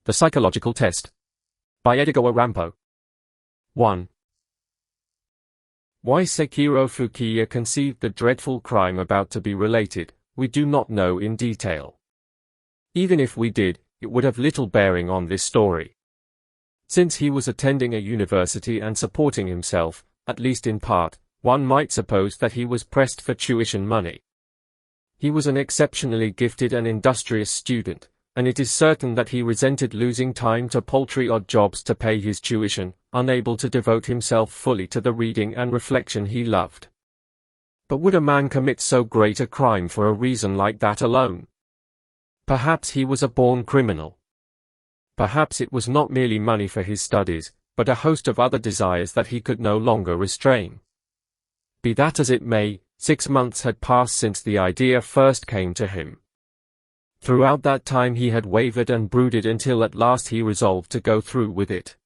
The Psychological Test. By Edogawa Rampo. 1. Why Sekiro Fukiya conceived the dreadful crime about to be related, we do not know in detail. Even if we did, it would have little bearing on this story. Since he was attending a university and supporting himself, at least in part, one might suppose that he was pressed for tuition money. He was an exceptionally gifted and industrious student, and it is certain that he resented losing time to paltry odd jobs to pay his tuition, unable to devote himself fully to the reading and reflection he loved. But would a man commit so great a crime for a reason like that alone? Perhaps he was a born criminal. Perhaps it was not merely money for his studies, but a host of other desires that he could no longer restrain. Be that as it may, 6 months had passed since the idea first came to him. Throughout that time he had wavered and brooded until at last he resolved to go through with it.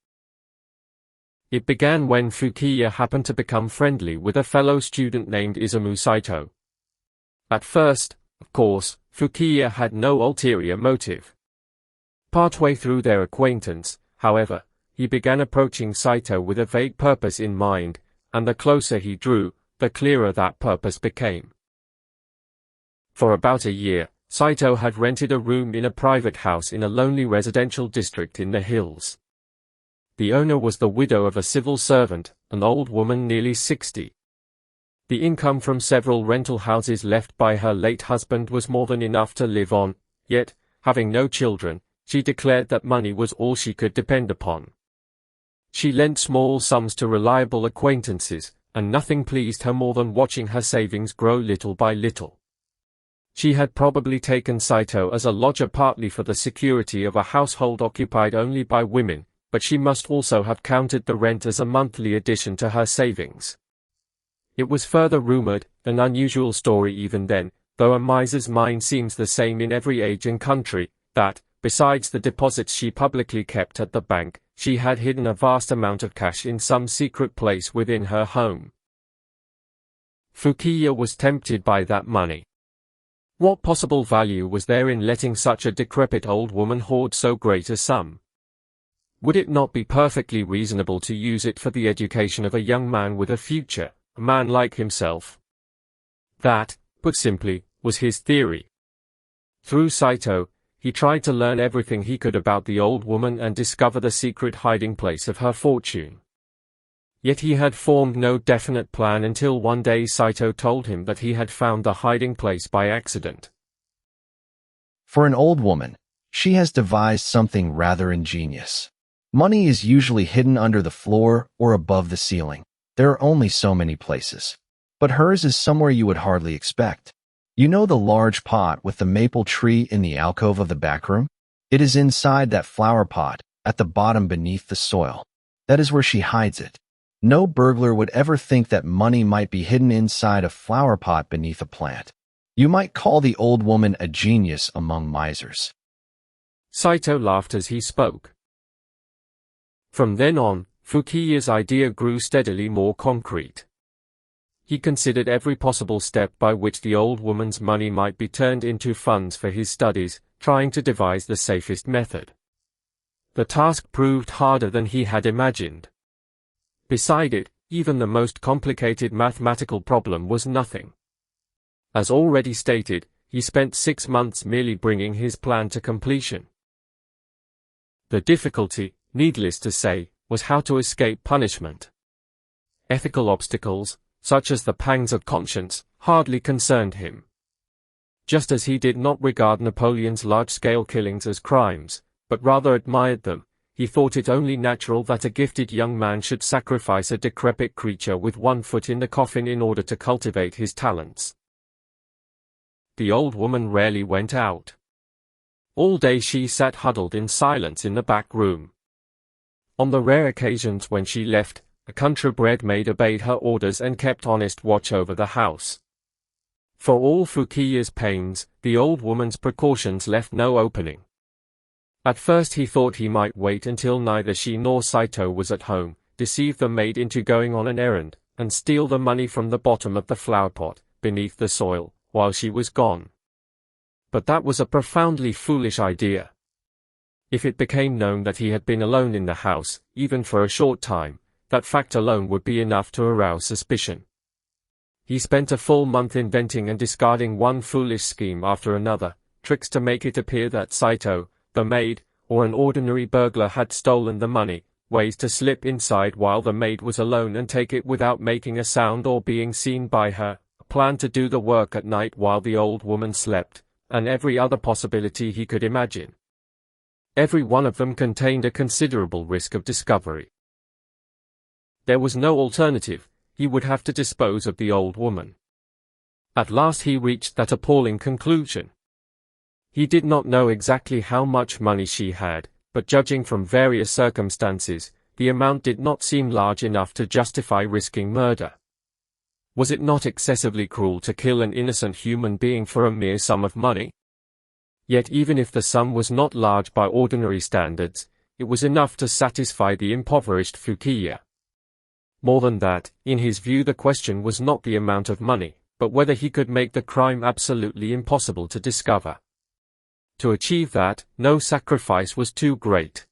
It began when Fukiya happened to become friendly with a fellow student named Izumu Saito. At first, of course, Fukiya had no ulterior motive. Partway through their acquaintance, however, he began approaching Saito with a vague purpose in mind, and the closer he drew, the clearer that purpose became. For about a year, Saito had rented a room in a private house in a lonely residential district in the hills. The owner was the widow of a civil servant, an old woman nearly 60. The income from several rental houses left by her late husband was more than enough to live on, yet, having no children, she declared that money was all she could depend upon. She lent small sums to reliable acquaintances, and nothing pleased her more than watching her savings grow little by little. She had probably taken Saito as a lodger partly for the security of a household occupied only by women, but she must also have counted the rent as a monthly addition to her savings. It was further rumored, an unusual story even then, though a miser's mind seems the same in every age and country, that, besides the deposits she publicly kept at the bank, she had hidden a vast amount of cash in some secret place within her home. Fukiya was tempted by that money. What possible value was there in letting such a decrepit old woman hoard so great a sum? Would it not be perfectly reasonable to use it for the education of a young man with a future, a man like himself? That, put simply, was his theory. Through Saito, he tried to learn everything he could about the old woman and discover the secret hiding place of her fortune. Yet he had formed no definite plan until one day Saito told him that he had found the hiding place by accident. For an old woman, she has devised something rather ingenious. Money is usually hidden under the floor or above the ceiling. There are only so many places. But hers is somewhere you would hardly expect. You know the large pot with the maple tree in the alcove of the back room? It is inside that flower pot, at the bottom beneath the soil. That is where she hides it. No burglar would ever think that money might be hidden inside a flower pot beneath a plant. You might call the old woman a genius among misers. Saito laughed as he spoke. From then on, Fukiya's idea grew steadily more concrete. He considered every possible step by which the old woman's money might be turned into funds for his studies, trying to devise the safest method. The task proved harder than he had imagined. Beside it, even the most complicated mathematical problem was nothing. As already stated, he spent 6 months merely bringing his plan to completion. The difficulty, needless to say, was how to escape punishment. Ethical obstacles, such as the pangs of conscience, hardly concerned him. Just as he did not regard Napoleon's large-scale killings as crimes, but rather admired them, he thought it only natural that a gifted young man should sacrifice a decrepit creature with one foot in the coffin in order to cultivate his talents. The old woman rarely went out. All day she sat huddled in silence in the back room. On the rare occasions when she left, a country-bred maid obeyed her orders and kept honest watch over the house. For all Fukiya's pains, the old woman's precautions left no opening. At first he thought he might wait until neither she nor Saito was at home, deceive the maid into going on an errand, and steal the money from the bottom of the flower pot, beneath the soil, while she was gone. But that was a profoundly foolish idea. If it became known that he had been alone in the house, even for a short time, that fact alone would be enough to arouse suspicion. He spent a full month inventing and discarding one foolish scheme after another, tricks to make it appear that Saito, the maid, or an ordinary burglar had stolen the money, ways to slip inside while the maid was alone and take it without making a sound or being seen by her, a plan to do the work at night while the old woman slept, and every other possibility he could imagine. Every one of them contained a considerable risk of discovery. There was no alternative. He would have to dispose of the old woman. At last he reached that appalling conclusion. He did not know exactly how much money she had, but judging from various circumstances, the amount did not seem large enough to justify risking murder. Was it not excessively cruel to kill an innocent human being for a mere sum of money? Yet even if the sum was not large by ordinary standards, it was enough to satisfy the impoverished Fukiya. More than that, in his view the question was not the amount of money, but whether he could make the crime absolutely impossible to discover. To achieve that, no sacrifice was too great.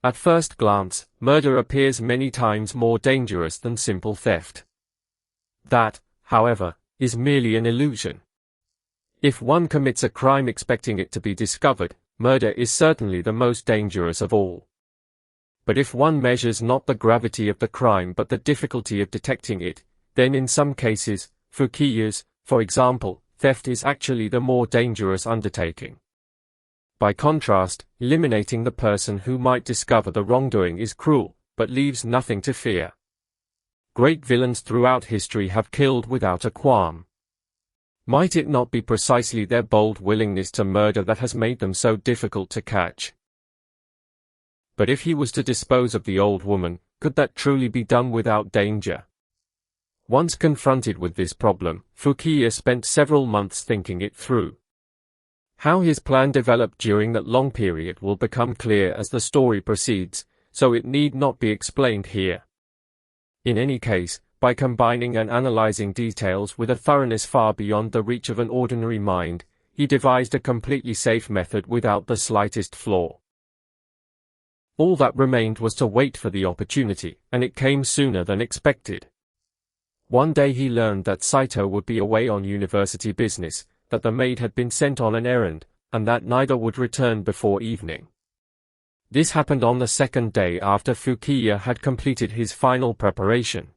At first glance, murder appears many times more dangerous than simple theft. That, however, is merely an illusion. If one commits a crime expecting it to be discovered, murder is certainly the most dangerous of all. But if one measures not the gravity of the crime but the difficulty of detecting it, then in some cases, Fukiya's, for example, theft is actually the more dangerous undertaking. By contrast, eliminating the person who might discover the wrongdoing is cruel, but leaves nothing to fear. Great villains throughout history have killed without a qualm. Might it not be precisely their bold willingness to murder that has made them so difficult to catch? But if he was to dispose of the old woman, could that truly be done without danger? Once confronted with this problem, Fukiya spent several months thinking it through. How his plan developed during that long period will become clear as the story proceeds, so it need not be explained here. In any case, by combining and analyzing details with a thoroughness far beyond the reach of an ordinary mind, he devised a completely safe method without the slightest flaw. All that remained was to wait for the opportunity, and it came sooner than expected. One day he learned that Saito would be away on university business, that the maid had been sent on an errand, and that neither would return before evening. This happened on the second day after Fukiya had completed his final preparation.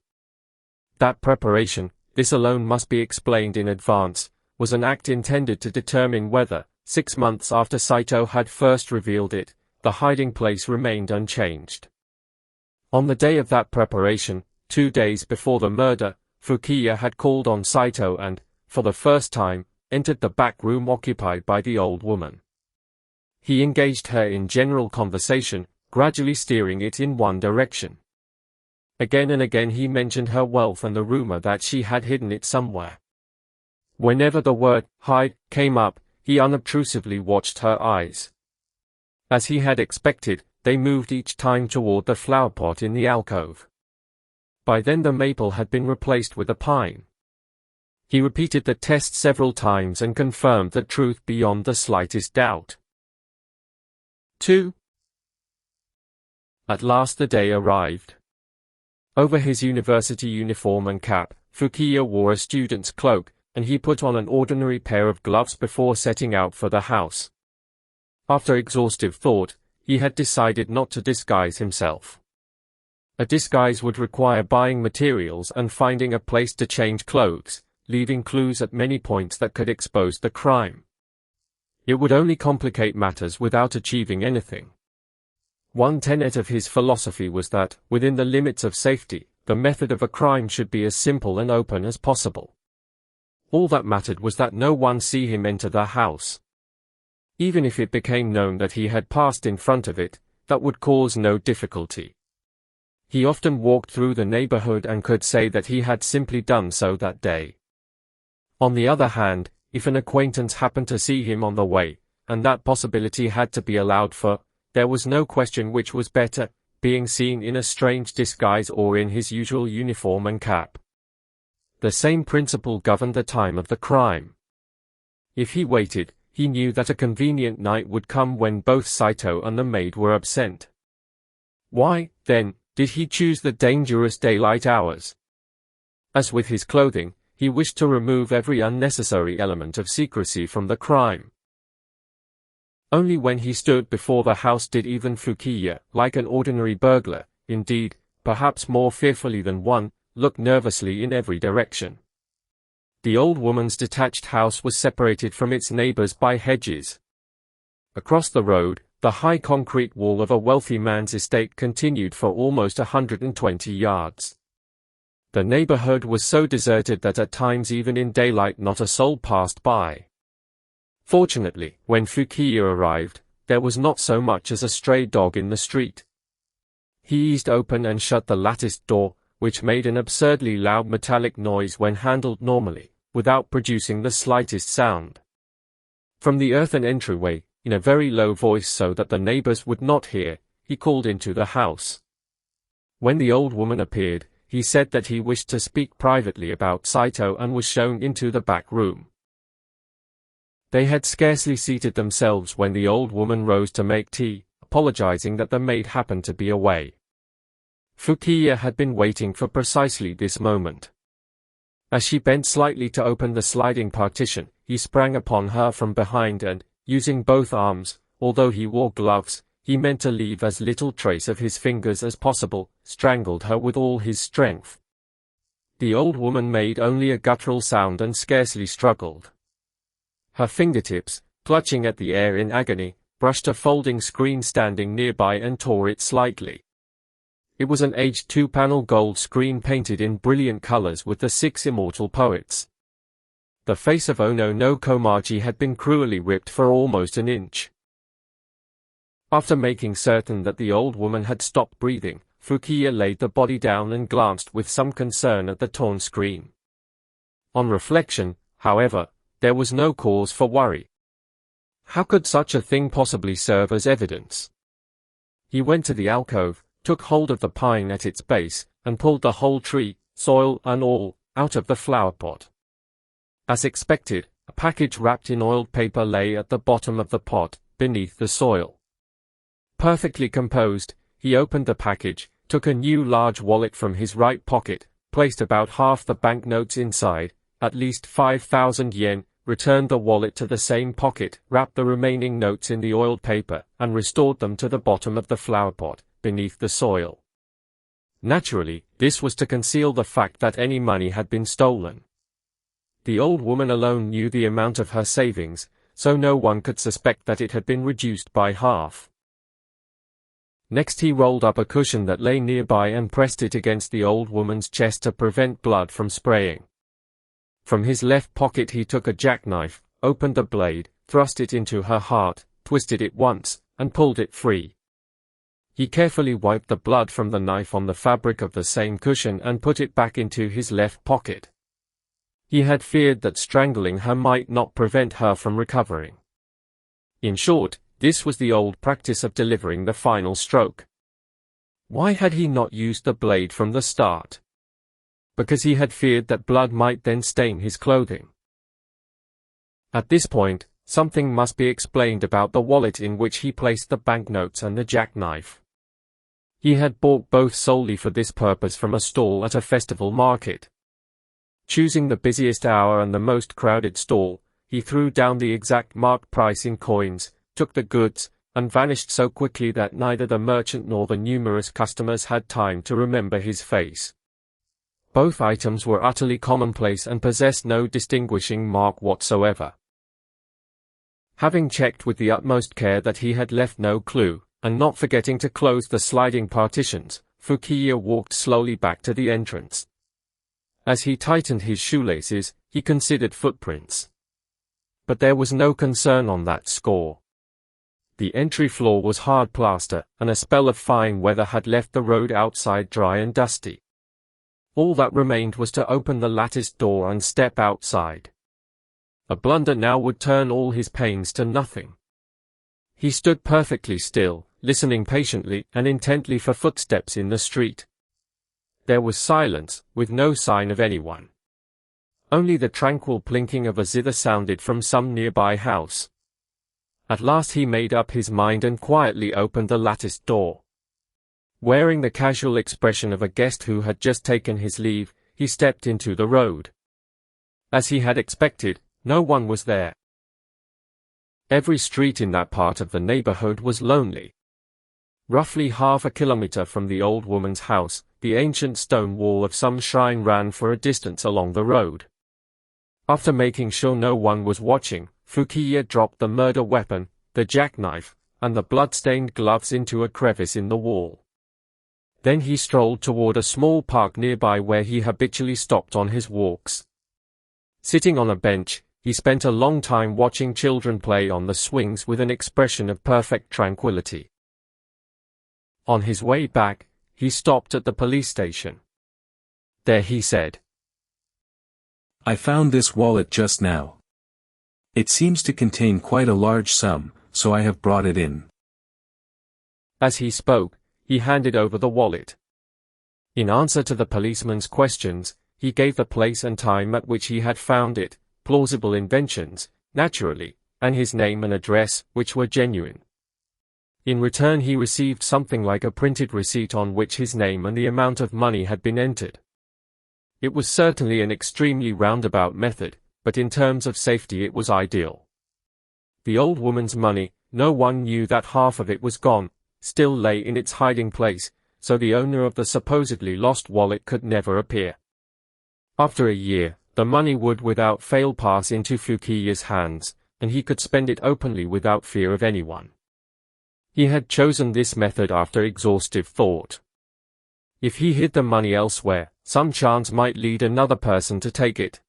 That preparation, this alone must be explained in advance, was an act intended to determine whether, 6 months after Saito had first revealed it, the hiding place remained unchanged. On the day of that preparation, 2 days before the murder, Fukiya had called on Saito and, for the first time, entered the back room occupied by the old woman. He engaged her in general conversation, gradually steering it in one direction. Again and again he mentioned her wealth and the rumor that she had hidden it somewhere. Whenever the word hide came up, he unobtrusively watched her eyes. As he had expected, they moved each time toward the flower pot in the alcove. By then the maple had been replaced with a pine. He repeated the test several times and confirmed the truth beyond the slightest doubt. 2. At last the day arrived. Over his university uniform and cap, Fukiya wore a student's cloak, and he put on an ordinary pair of gloves before setting out for the house. After exhaustive thought, he had decided not to disguise himself. A disguise would require buying materials and finding a place to change clothes, leaving clues at many points that could expose the crime. It would only complicate matters without achieving anything. One tenet of his philosophy was that, within the limits of safety, the method of a crime should be as simple and open as possible. All that mattered was that no one see him enter the house. Even if it became known that he had passed in front of it, that would cause no difficulty. He often walked through the neighborhood and could say that he had simply done so that day. On the other hand, if an acquaintance happened to see him on the way, and that possibility had to be allowed for, there was no question which was better, being seen in a strange disguise or in his usual uniform and cap. The same principle governed the time of the crime. If he waited, he knew that a convenient night would come when both Saito and the maid were absent. Why, then, did he choose the dangerous daylight hours? As with his clothing, he wished to remove every unnecessary element of secrecy from the crime. Only when he stood before the house did even Fukiya, like an ordinary burglar, indeed, perhaps more fearfully than one, look nervously in every direction. The old woman's detached house was separated from its neighbors by hedges. Across the road, the high concrete wall of a wealthy man's estate continued for almost 120 yards. The neighborhood was so deserted that at times even in daylight not a soul passed by. Fortunately, when Fukiya arrived, there was not so much as a stray dog in the street. He eased open and shut the latticed door, which made an absurdly loud metallic noise when handled normally, without producing the slightest sound. From the earthen entryway, in a very low voice so that the neighbors would not hear, he called into the house. When the old woman appeared, he said that he wished to speak privately about Saito and was shown into the back room. They had scarcely seated themselves when the old woman rose to make tea, apologizing that the maid happened to be away. Fukiya had been waiting for precisely this moment. As she bent slightly to open the sliding partition, he sprang upon her from behind and, using both arms, although he wore gloves, he meant to leave as little trace of his fingers as possible, strangled her with all his strength. The old woman made only a guttural sound and scarcely struggled. Her fingertips, clutching at the air in agony, brushed a folding screen standing nearby and tore it slightly. It was an aged 2-panel gold screen painted in brilliant colors with the 6 immortal poets. The face of Ono no Komachi had been cruelly ripped for almost an inch. After making certain that the old woman had stopped breathing, Fukiya laid the body down and glanced with some concern at the torn screen. On reflection, however, there was no cause for worry. How could such a thing possibly serve as evidence? He went to the alcove, took hold of the pine at its base, and pulled the whole tree, soil and all, out of the flower pot. As expected, a package wrapped in oiled paper lay at the bottom of the pot, beneath the soil. Perfectly composed, he opened the package, took a new large wallet from his right pocket, placed about half the banknotes inside, at least 5,000 yen, returned the wallet to the same pocket, wrapped the remaining notes in the oiled paper, and restored them to the bottom of the flower pot, beneath the soil. Naturally, this was to conceal the fact that any money had been stolen. The old woman alone knew the amount of her savings, so no one could suspect that it had been reduced by half. Next he rolled up a cushion that lay nearby and pressed it against the old woman's chest to prevent blood from spraying. From his left pocket he took a jackknife, opened the blade, thrust it into her heart, twisted it once, and pulled it free. He carefully wiped the blood from the knife on the fabric of the same cushion and put it back into his left pocket. He had feared that strangling her might not prevent her from recovering. In short, this was the old practice of delivering the final stroke. Why had he not used the blade from the start? Because he had feared that blood might then stain his clothing. At this point, something must be explained about the wallet in which he placed the banknotes and the jackknife. He had bought both solely for this purpose from a stall at a festival market. Choosing the busiest hour and the most crowded stall, he threw down the exact marked price in coins, took the goods, and vanished so quickly that neither the merchant nor the numerous customers had time to remember his face. Both items were utterly commonplace and possessed no distinguishing mark whatsoever. Having checked with the utmost care that he had left no clue, and not forgetting to close the sliding partitions, Fukiya walked slowly back to the entrance. As he tightened his shoelaces, he considered footprints. But there was no concern on that score. The entry floor was hard plaster, and a spell of fine weather had left the road outside dry and dusty. All that remained was to open the latticed door and step outside. A blunder now would turn all his pains to nothing. He stood perfectly still, listening patiently and intently for footsteps in the street. There was silence, with no sign of anyone. Only the tranquil plinking of a zither sounded from some nearby house. At last he made up his mind and quietly opened the latticed door. Wearing the casual expression of a guest who had just taken his leave, he stepped into the road. As he had expected, no one was there. Every street in that part of the neighborhood was lonely. Roughly half a kilometer from the old woman's house, the ancient stone wall of some shrine ran for a distance along the road. After making sure no one was watching, Fukiya dropped the murder weapon, the jackknife, and the blood-stained gloves into a crevice in the wall. Then he strolled toward a small park nearby where he habitually stopped on his walks. Sitting on a bench, he spent a long time watching children play on the swings with an expression of perfect tranquility. On his way back, he stopped at the police station. There he said, "I found this wallet just now. It seems to contain quite a large sum, so I have brought it in." As he spoke, he handed over the wallet. In answer to the policeman's questions, he gave the place and time at which he had found it, plausible inventions, naturally, and his name and address, which were genuine. In return he received something like a printed receipt on which his name and the amount of money had been entered. It was certainly an extremely roundabout method, but in terms of safety it was ideal. The old woman's money, no one knew that half of it was gone, still lay in its hiding place, so the owner of the supposedly lost wallet could never appear. After a year, the money would without fail pass into Fukiya's hands, and he could spend it openly without fear of anyone. He had chosen this method after exhaustive thought. If he hid the money elsewhere, some chance might lead another person to take it.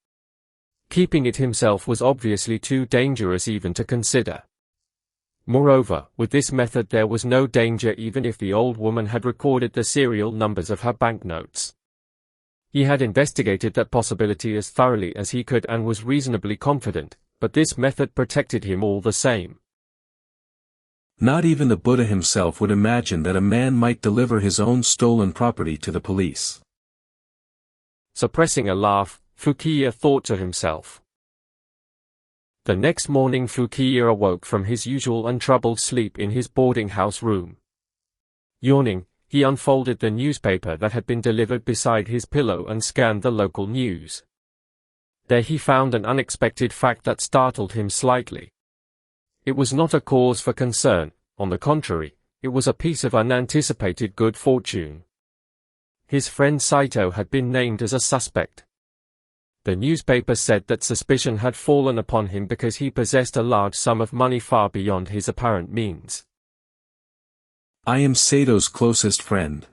Keeping it himself was obviously too dangerous even to consider. Moreover, with this method there was no danger even if the old woman had recorded the serial numbers of her banknotes. He had investigated that possibility as thoroughly as he could and was reasonably confident, but this method protected him all the same. Not even the Buddha himself would imagine that a man might deliver his own stolen property to the police. Suppressing a laugh, Fukiya thought to himself. The next morning Fukiya awoke from his usual untroubled sleep in his boarding house room. Yawning, he unfolded the newspaper that had been delivered beside his pillow and scanned the local news. There he found an unexpected fact that startled him slightly. It was not a cause for concern, on the contrary, it was a piece of unanticipated good fortune. His friend Saito had been named as a suspect. The newspaper said that suspicion had fallen upon him because he possessed a large sum of money far beyond his apparent means. "I am Sato's closest friend.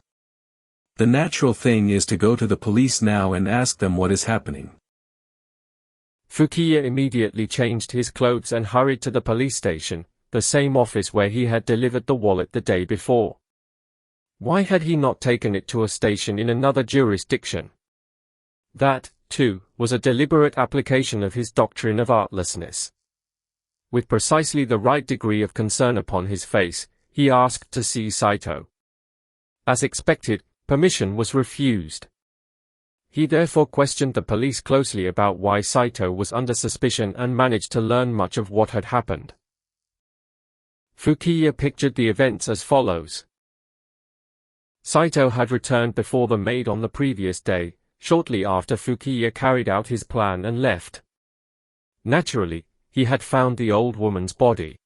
The natural thing is to go to the police now and ask them what is happening." Fukiya immediately changed his clothes and hurried to the police station, the same office where he had delivered the wallet the day before. Why had he not taken it to a station in another jurisdiction? That, too, was a deliberate application of his doctrine of artlessness. With precisely the right degree of concern upon his face, he asked to see Saito. As expected, permission was refused. He therefore questioned the police closely about why Saito was under suspicion and managed to learn much of what had happened. Fukiya pictured the events as follows. Saito had returned before the maid on the previous day, shortly after Fukiya carried out his plan and left. Naturally, he had found the old woman's body.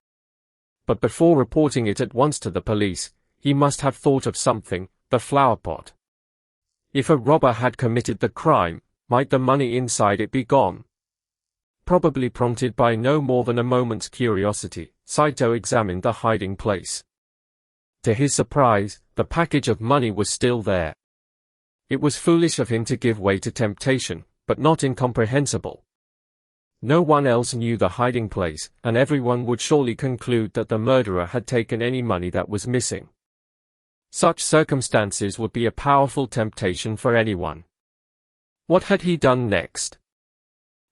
But before reporting it at once to the police, he must have thought of something, the flower pot. If a robber had committed the crime, might the money inside it be gone? Probably prompted by no more than a moment's curiosity, Saito examined the hiding place. To his surprise, the package of money was still there. It was foolish of him to give way to temptation, but not incomprehensible. No one else knew the hiding place, and everyone would surely conclude that the murderer had taken any money that was missing. Such circumstances would be a powerful temptation for anyone. What had he done next?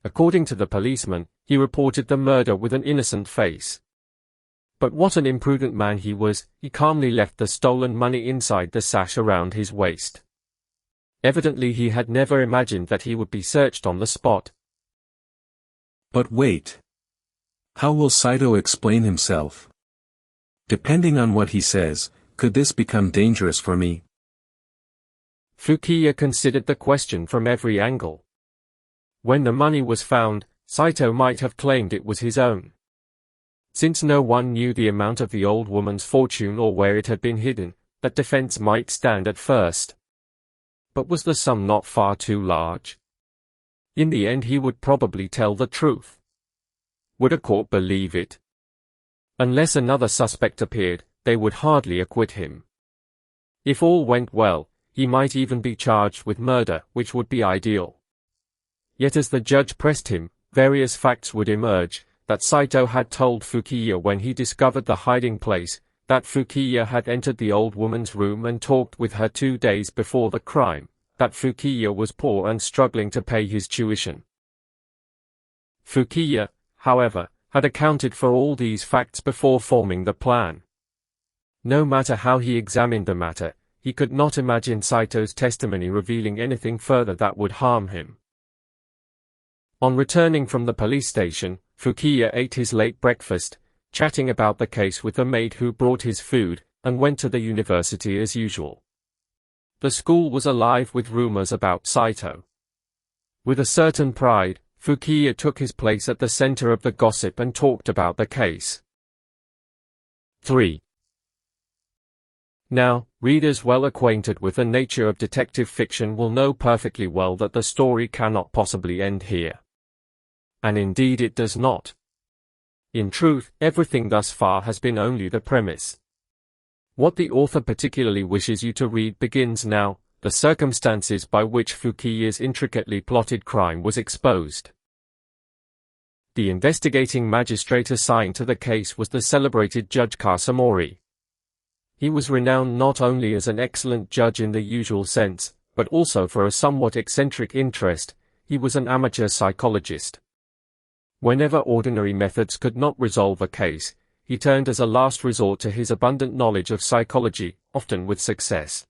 According to the policeman, he reported the murder with an innocent face. But what an imprudent man he was, he calmly left the stolen money inside the sash around his waist. Evidently he had never imagined that he would be searched on the spot. But wait. How will Saito explain himself? Depending on what he says, could this become dangerous for me? Fukiya considered the question from every angle. When the money was found, Saito might have claimed it was his own. Since no one knew the amount of the old woman's fortune or where it had been hidden, that defense might stand at first. But was the sum not far too large? In the end he would probably tell the truth. Would a court believe it? Unless another suspect appeared, they would hardly acquit him. If all went well, he might even be charged with murder, which would be ideal. Yet as the judge pressed him, various facts would emerge, that Saito had told Fukiya when he discovered the hiding place, that Fukiya had entered the old woman's room and talked with her 2 days before the crime, that Fukiya was poor and struggling to pay his tuition. Fukiya, however, had accounted for all these facts before forming the plan. No matter how he examined the matter, he could not imagine Saito's testimony revealing anything further that would harm him. On returning from the police station, Fukiya ate his late breakfast, chatting about the case with the maid who brought his food, and went to the university as usual. The school was alive with rumors about Saito. With a certain pride, Fukiya took his place at the center of the gossip and talked about the case. 3. Now, readers well acquainted with the nature of detective fiction will know perfectly well that the story cannot possibly end here. And indeed it does not. In truth, everything thus far has been only the premise. What the author particularly wishes you to read begins now, the circumstances by which Fukiya's intricately plotted crime was exposed. The investigating magistrate assigned to the case was the celebrated Judge Kasamori. He was renowned not only as an excellent judge in the usual sense, but also for a somewhat eccentric interest. He was an amateur psychologist. Whenever ordinary methods could not resolve a case, he turned as a last resort to his abundant knowledge of psychology, often with success.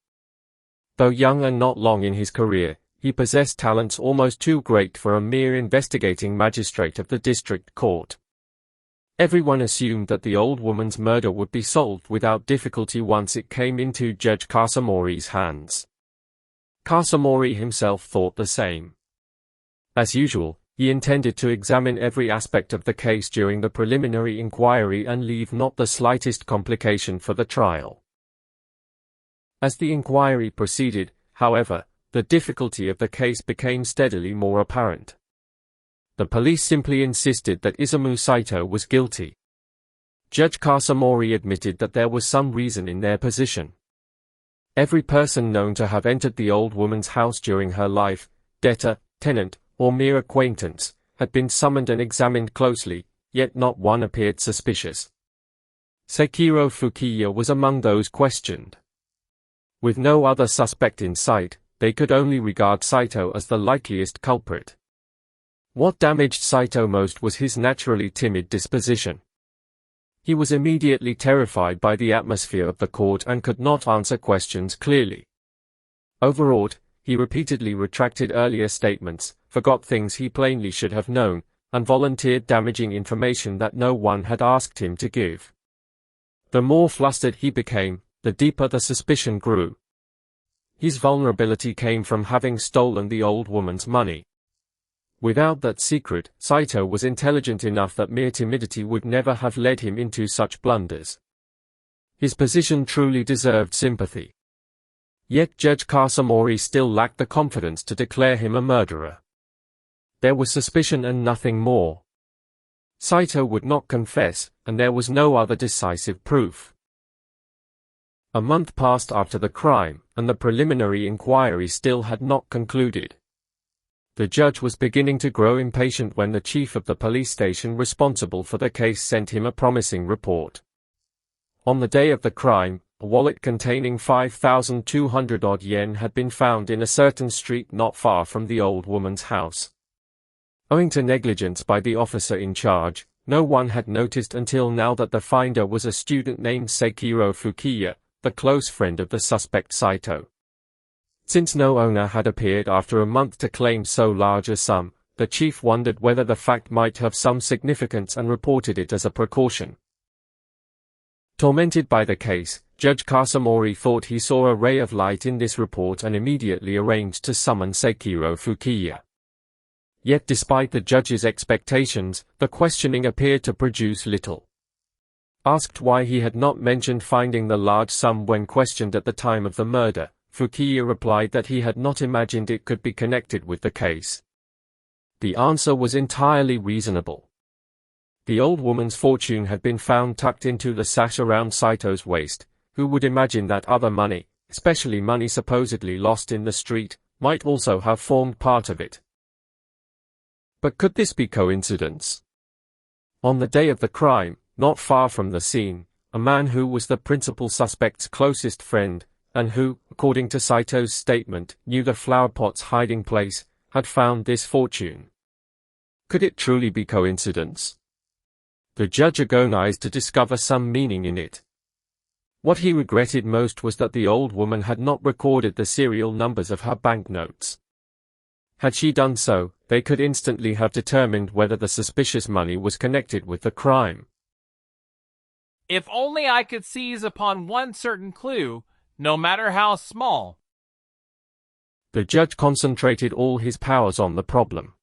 Though young and not long in his career, he possessed talents almost too great for a mere investigating magistrate of the district court. Everyone assumed that the old woman's murder would be solved without difficulty once it came into Judge Kasamori's hands. Kasamori himself thought the same. As usual, he intended to examine every aspect of the case during the preliminary inquiry and leave not the slightest complication for the trial. As the inquiry proceeded, however, the difficulty of the case became steadily more apparent. The police simply insisted that Izumu Saito was guilty. Judge Kasamori admitted that there was some reason in their position. Every person known to have entered the old woman's house during her life, debtor, tenant, or mere acquaintance, had been summoned and examined closely, yet not one appeared suspicious. Sekiro Fukiya was among those questioned. With no other suspect in sight, they could only regard Saito as the likeliest culprit. What damaged Saito most was his naturally timid disposition. He was immediately terrified by the atmosphere of the court and could not answer questions clearly. Overawed, he repeatedly retracted earlier statements, forgot things he plainly should have known, and volunteered damaging information that no one had asked him to give. The more flustered he became, the deeper the suspicion grew. His vulnerability came from having stolen the old woman's money. Without that secret, Saito was intelligent enough that mere timidity would never have led him into such blunders. His position truly deserved sympathy. Yet Judge Kasamori still lacked the confidence to declare him a murderer. There was suspicion and nothing more. Saito would not confess, and there was no other decisive proof. A month passed after the crime, and the preliminary inquiry still had not concluded. The judge was beginning to grow impatient when the chief of the police station responsible for the case sent him a promising report. On the day of the crime, a wallet containing 5,200-odd yen had been found in a certain street not far from the old woman's house. Owing to negligence by the officer in charge, no one had noticed until now that the finder was a student named Sekiro Fukiya, the close friend of the suspect Saito. Since no owner had appeared after a month to claim so large a sum, the chief wondered whether the fact might have some significance and reported it as a precaution. Tormented by the case, Judge Kasamori thought he saw a ray of light in this report and immediately arranged to summon Sekiro Fukiya. Yet despite the judge's expectations, the questioning appeared to produce little. Asked why he had not mentioned finding the large sum when questioned at the time of the murder, Fukiya replied that he had not imagined it could be connected with the case. The answer was entirely reasonable. The old woman's fortune had been found tucked into the sash around Saito's waist. Who would imagine that other money, especially money supposedly lost in the street, might also have formed part of it? But could this be coincidence? On the day of the crime, not far from the scene, a man who was the principal suspect's closest friend, and who, according to Saito's statement, knew the flowerpot's hiding place, had found this fortune. Could it truly be coincidence? The judge agonized to discover some meaning in it. What he regretted most was that the old woman had not recorded the serial numbers of her banknotes. Had she done so, they could instantly have determined whether the suspicious money was connected with the crime. If only I could seize upon one certain clue, no matter how small. The judge concentrated all his powers on the problem.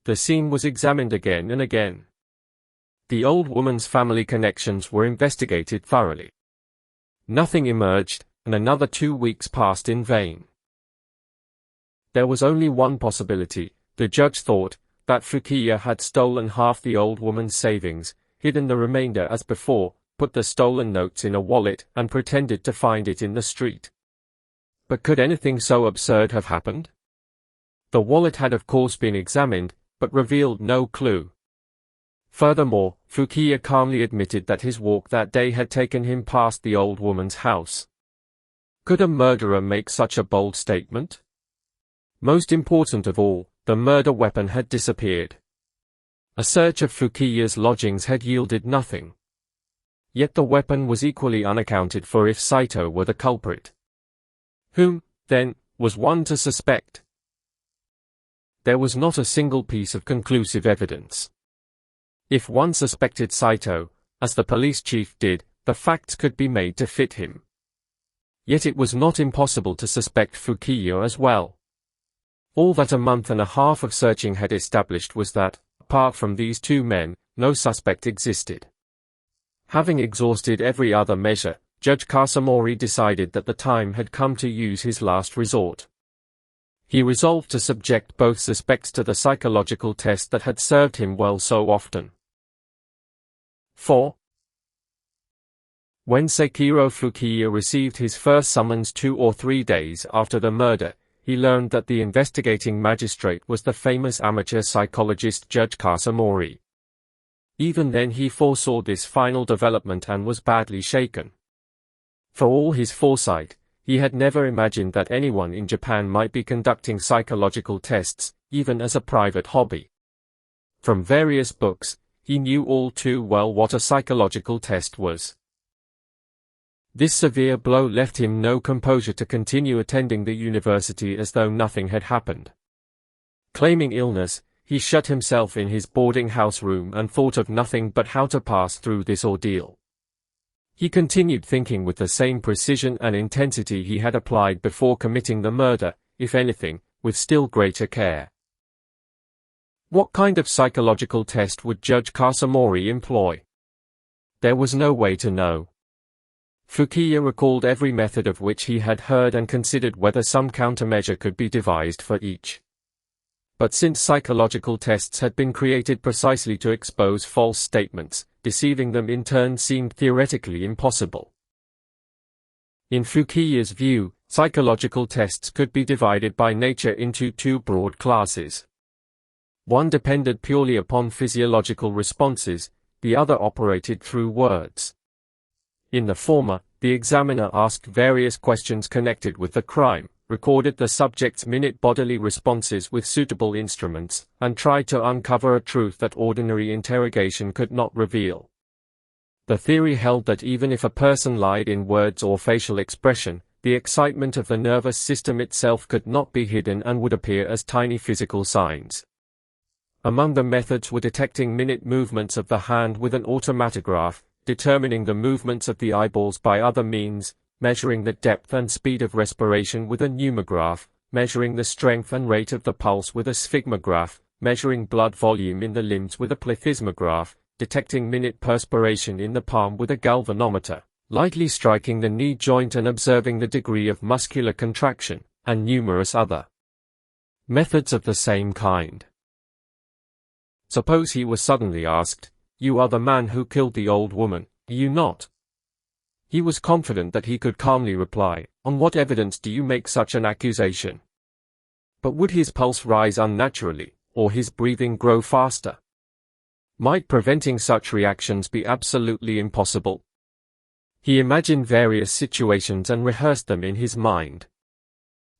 The scene was examined again and again. The old woman's family connections were investigated thoroughly. Nothing emerged, and another 2 weeks passed in vain. There was only one possibility, the judge thought, that Fukiya had stolen half the old woman's savings, hidden the remainder as before, put the stolen notes in a wallet, and pretended to find it in the street. But could anything so absurd have happened? The wallet had of course been examined, but revealed no clue. Furthermore, Fukiya calmly admitted that his walk that day had taken him past the old woman's house. Could a murderer make such a bold statement? Most important of all, the murder weapon had disappeared. A search of Fukiya's lodgings had yielded nothing. Yet the weapon was equally unaccounted for if Saito were the culprit. Whom, then, was one to suspect? There was not a single piece of conclusive evidence. If one suspected Saito, as the police chief did, the facts could be made to fit him. Yet it was not impossible to suspect Fukiya as well. All that a month and a half of searching had established was that, apart from these two men, no suspect existed. Having exhausted every other measure, Judge Kasamori decided that the time had come to use his last resort. He resolved to subject both suspects to the psychological test that had served him well so often. 4. When Sekiro Fukiya received his first summons 2 or 3 days after the murder, he learned that the investigating magistrate was the famous amateur psychologist Judge Kasamori. Even then he foresaw this final development and was badly shaken. For all his foresight, he had never imagined that anyone in Japan might be conducting psychological tests, even as a private hobby. From various books, he knew all too well what a psychological test was. This severe blow left him no composure to continue attending the university as though nothing had happened. Claiming illness, he shut himself in his boarding house room and thought of nothing but how to pass through this ordeal. He continued thinking with the same precision and intensity he had applied before committing the murder, if anything, with still greater care. What kind of psychological test would Judge Kasamori employ? There was no way to know. Fukiya recalled every method of which he had heard and considered whether some countermeasure could be devised for each. But since psychological tests had been created precisely to expose false statements, deceiving them in turn seemed theoretically impossible. In Fukiya's view, psychological tests could be divided by nature into 2 broad classes. One depended purely upon physiological responses, the other operated through words. In the former, the examiner asked various questions connected with the crime, recorded the subject's minute bodily responses with suitable instruments, and tried to uncover a truth that ordinary interrogation could not reveal. The theory held that even if a person lied in words or facial expression, the excitement of the nervous system itself could not be hidden and would appear as tiny physical signs. Among the methods were detecting minute movements of the hand with an automatograph, determining the movements of the eyeballs by other means, measuring the depth and speed of respiration with a pneumograph, measuring the strength and rate of the pulse with a sphygmograph, measuring blood volume in the limbs with a plethysmograph, detecting minute perspiration in the palm with a galvanometer, lightly striking the knee joint and observing the degree of muscular contraction, and numerous other methods of the same kind. Suppose he was suddenly asked, "You are the man who killed the old woman, are you not?" He was confident that he could calmly reply, "On what evidence do you make such an accusation?" But would his pulse rise unnaturally, or his breathing grow faster? Might preventing such reactions be absolutely impossible? He imagined various situations and rehearsed them in his mind.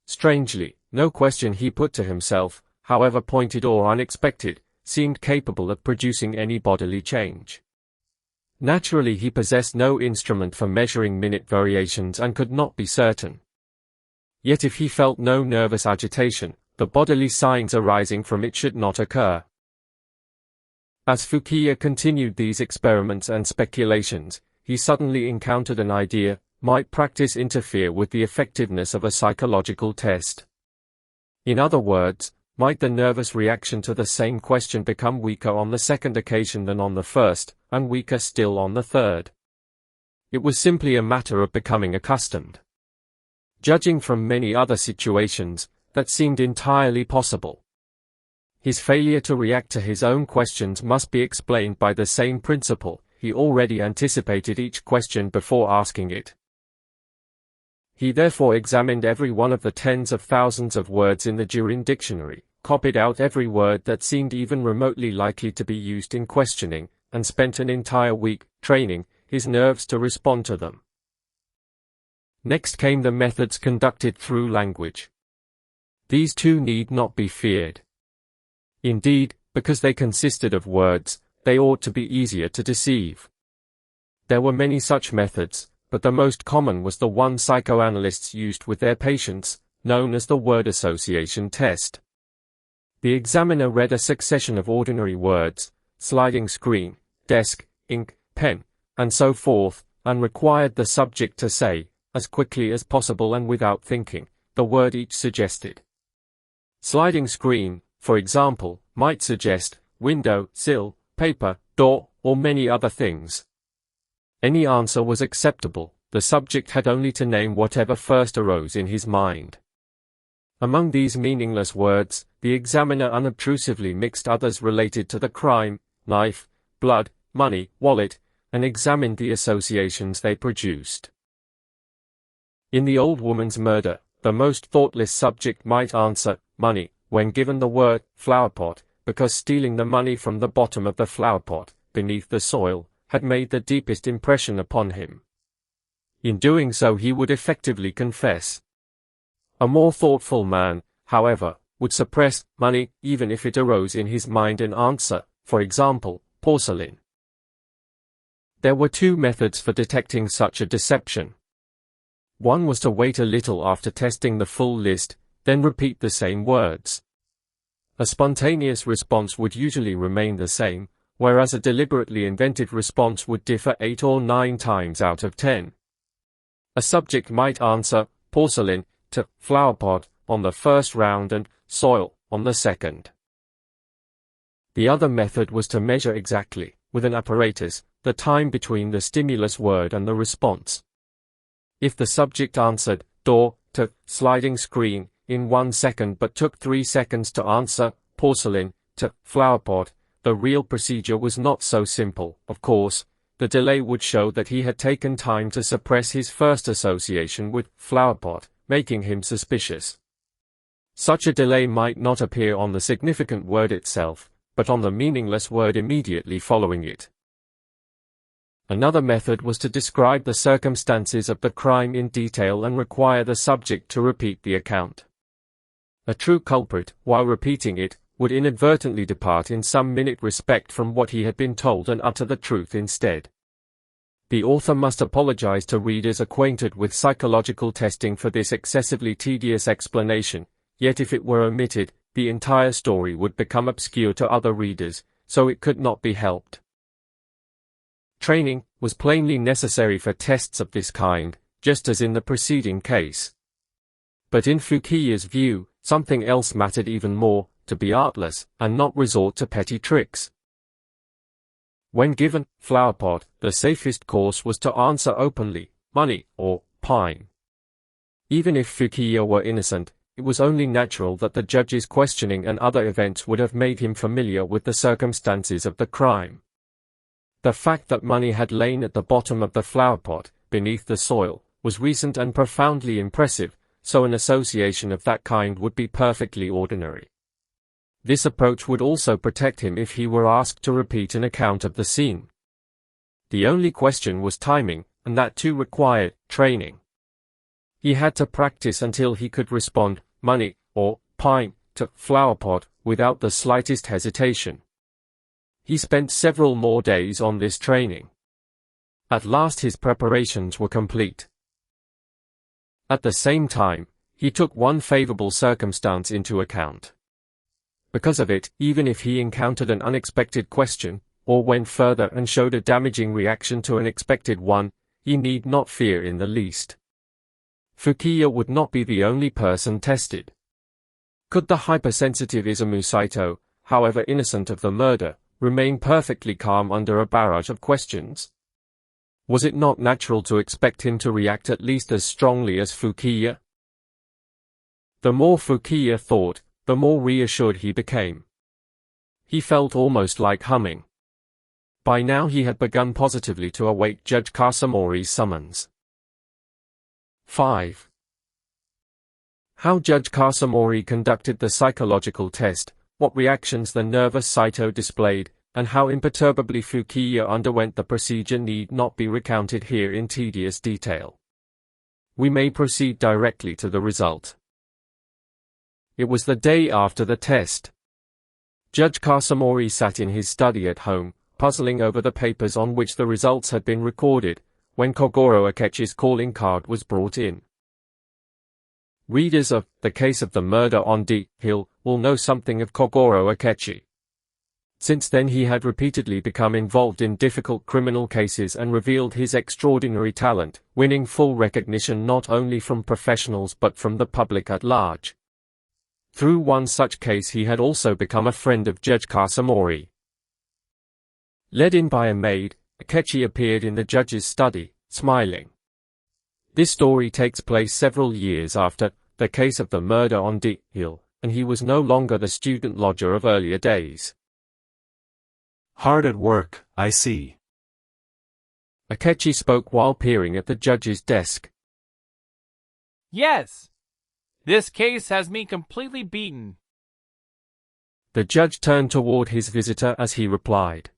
Strangely, no question he put to himself, however pointed or unexpected, seemed capable of producing any bodily change. Naturally, he possessed no instrument for measuring minute variations and could not be certain. Yet if he felt no nervous agitation, the bodily signs arising from it should not occur. As Fukiya continued these experiments and speculations, he suddenly encountered an idea: might practice interfere with the effectiveness of a psychological test? In other words, might the nervous reaction to the same question become weaker on the second occasion than on the first, and weaker still on the third? It was simply a matter of becoming accustomed. Judging from many other situations, that seemed entirely possible. His failure to react to his own questions must be explained by the same principle: he already anticipated each question before asking it. He therefore examined every one of the tens of thousands of words in the Jirin dictionary, copied out every word that seemed even remotely likely to be used in questioning, and spent an entire week training his nerves to respond to them. Next came the methods conducted through language. These too need not be feared. Indeed, because they consisted of words, they ought to be easier to deceive. There were many such methods, but the most common was the one psychoanalysts used with their patients, known as the word association test. The examiner read a succession of ordinary words, sliding screen, desk, ink, pen, and so forth, and required the subject to say, as quickly as possible and without thinking, the word each suggested. Sliding screen, for example, might suggest window, sill, paper, door, or many other things. Any answer was acceptable. The subject had only to name whatever first arose in his mind. Among these meaningless words, the examiner unobtrusively mixed others related to the crime: knife, blood, money, wallet, and examined the associations they produced. In the old woman's murder, the most thoughtless subject might answer money when given the word flower pot, because stealing the money from the bottom of the flower pot, beneath the soil, had made the deepest impression upon him. In doing so he would effectively confess. A more thoughtful man, however, would suppress money even if it arose in his mind and answer, for example, porcelain. There were two methods for detecting such a deception. One was to wait a little after testing the full list, then repeat the same words. A spontaneous response would usually remain the same, whereas a deliberately invented response would differ 8 or 9 times out of 10. A subject might answer porcelain to flower pot on the first round and soil on the second. The other method was to measure exactly, with an apparatus, the time between the stimulus word and the response. If the subject answered door to sliding screen in 1 second but took 3 seconds to answer porcelain to flower pot, the real procedure was not so simple. Of course, the delay would show that he had taken time to suppress his first association with flower pot, making him suspicious. Such a delay might not appear on the significant word itself, but on the meaningless word immediately following it. Another method was to describe the circumstances of the crime in detail and require the subject to repeat the account. A true culprit, while repeating it, would inadvertently depart in some minute respect from what he had been told and utter the truth instead. The author must apologize to readers acquainted with psychological testing for this excessively tedious explanation, yet if it were omitted, the entire story would become obscure to other readers, so it could not be helped. Training was plainly necessary for tests of this kind, just as in the preceding case. But in Fukiya's view, something else mattered even more: to be artless, and not resort to petty tricks. When given flowerpot, the safest course was to answer openly, money, or pine. Even if Fukiya were innocent, it was only natural that the judge's questioning and other events would have made him familiar with the circumstances of the crime. The fact that money had lain at the bottom of the flowerpot, beneath the soil, was recent and profoundly impressive, so an association of that kind would be perfectly ordinary. This approach would also protect him if he were asked to repeat an account of the scene. The only question was timing, and that too required training. He had to practice until he could respond, money, or pine, to flowerpot, without the slightest hesitation. He spent several more days on this training. At last his preparations were complete. At the same time, he took one favorable circumstance into account. Because of it, even if he encountered an unexpected question, or went further and showed a damaging reaction to an expected one, he need not fear in the least. Fukiya would not be the only person tested. Could the hypersensitive Izumu Saito, however innocent of the murder, remain perfectly calm under a barrage of questions? Was it not natural to expect him to react at least as strongly as Fukiya? The more Fukiya thought, the more reassured he became. He felt almost like humming. By now he had begun positively to await Judge Kasamori's summons. 5. How Judge Kasamori conducted the psychological test, what reactions the nervous Saito displayed, and how imperturbably Fukiya underwent the procedure need not be recounted here in tedious detail. We may proceed directly to the result. It was the day after the test. Judge Kasamori sat in his study at home, puzzling over the papers on which the results had been recorded, when Kogoro Akechi's calling card was brought in. Readers of The Case of the Murder on D Hill will know something of Kogoro Akechi. Since then he had repeatedly become involved in difficult criminal cases and revealed his extraordinary talent, winning full recognition not only from professionals but from the public at large. Through one such case he had also become a friend of Judge Kasamori. Led in by a maid, Akechi appeared in the judge's study, smiling. This story takes place several years after The Case of the Murder on D Hill, and he was no longer the student lodger of earlier days. Hard at work, I see. Akechi spoke while peering at the judge's desk. Yes. This case has me completely beaten. The judge turned toward his visitor as he replied.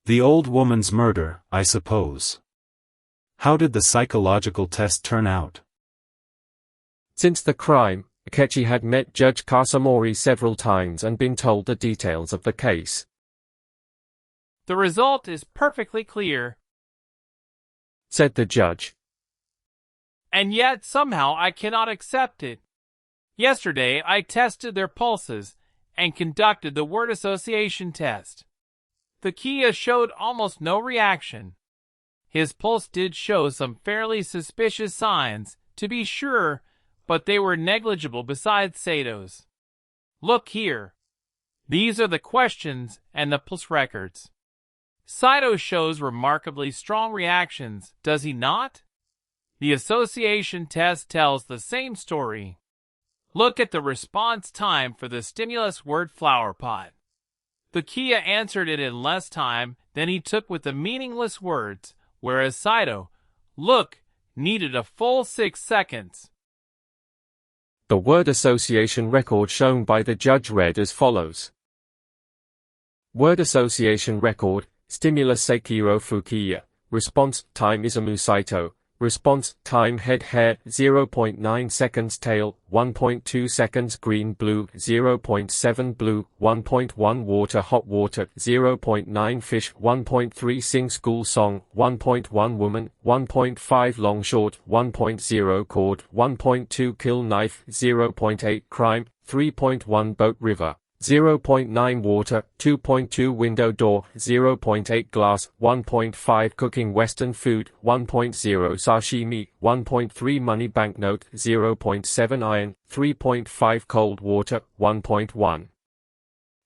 The old woman's murder, I suppose. How did the psychological test turn out? Since the crime, Akechi had met Judge Kasamori several times and been told the details of the case. The result is perfectly clear, said the judge. And yet somehow I cannot accept it. Yesterday I tested their pulses and conducted the word association test. The Kia showed almost no reaction. His pulse did show some fairly suspicious signs, to be sure, but they were negligible beside Sato's. Look here. These are the questions and the pulse records. Saito shows remarkably strong reactions, does he not? The association test tells the same story. Look at the response time for the stimulus word flowerpot. The Kia answered it in less time than he took with the meaningless words, whereas Saito, look, needed a full 6 seconds. The word association record shown by the judge read as follows. Word association record, stimulus Seikiro Fukiya, response time Izumu Saito, response time head hair 0.9 seconds tail 1.2 seconds green blue 0.7 blue 1.1 water hot water 0.9 fish 1.3 sing school song 1.1 woman 1.5 long short 1.0 cord 1.2 kill knife 0.8 crime 3.1 boat river, 0.9 water, 2.2 window door, 0.8 glass, 1.5 cooking western food, 1.0 sashimi, 1.3 money banknote, 0.7 iron, 3.5 cold water, 1.1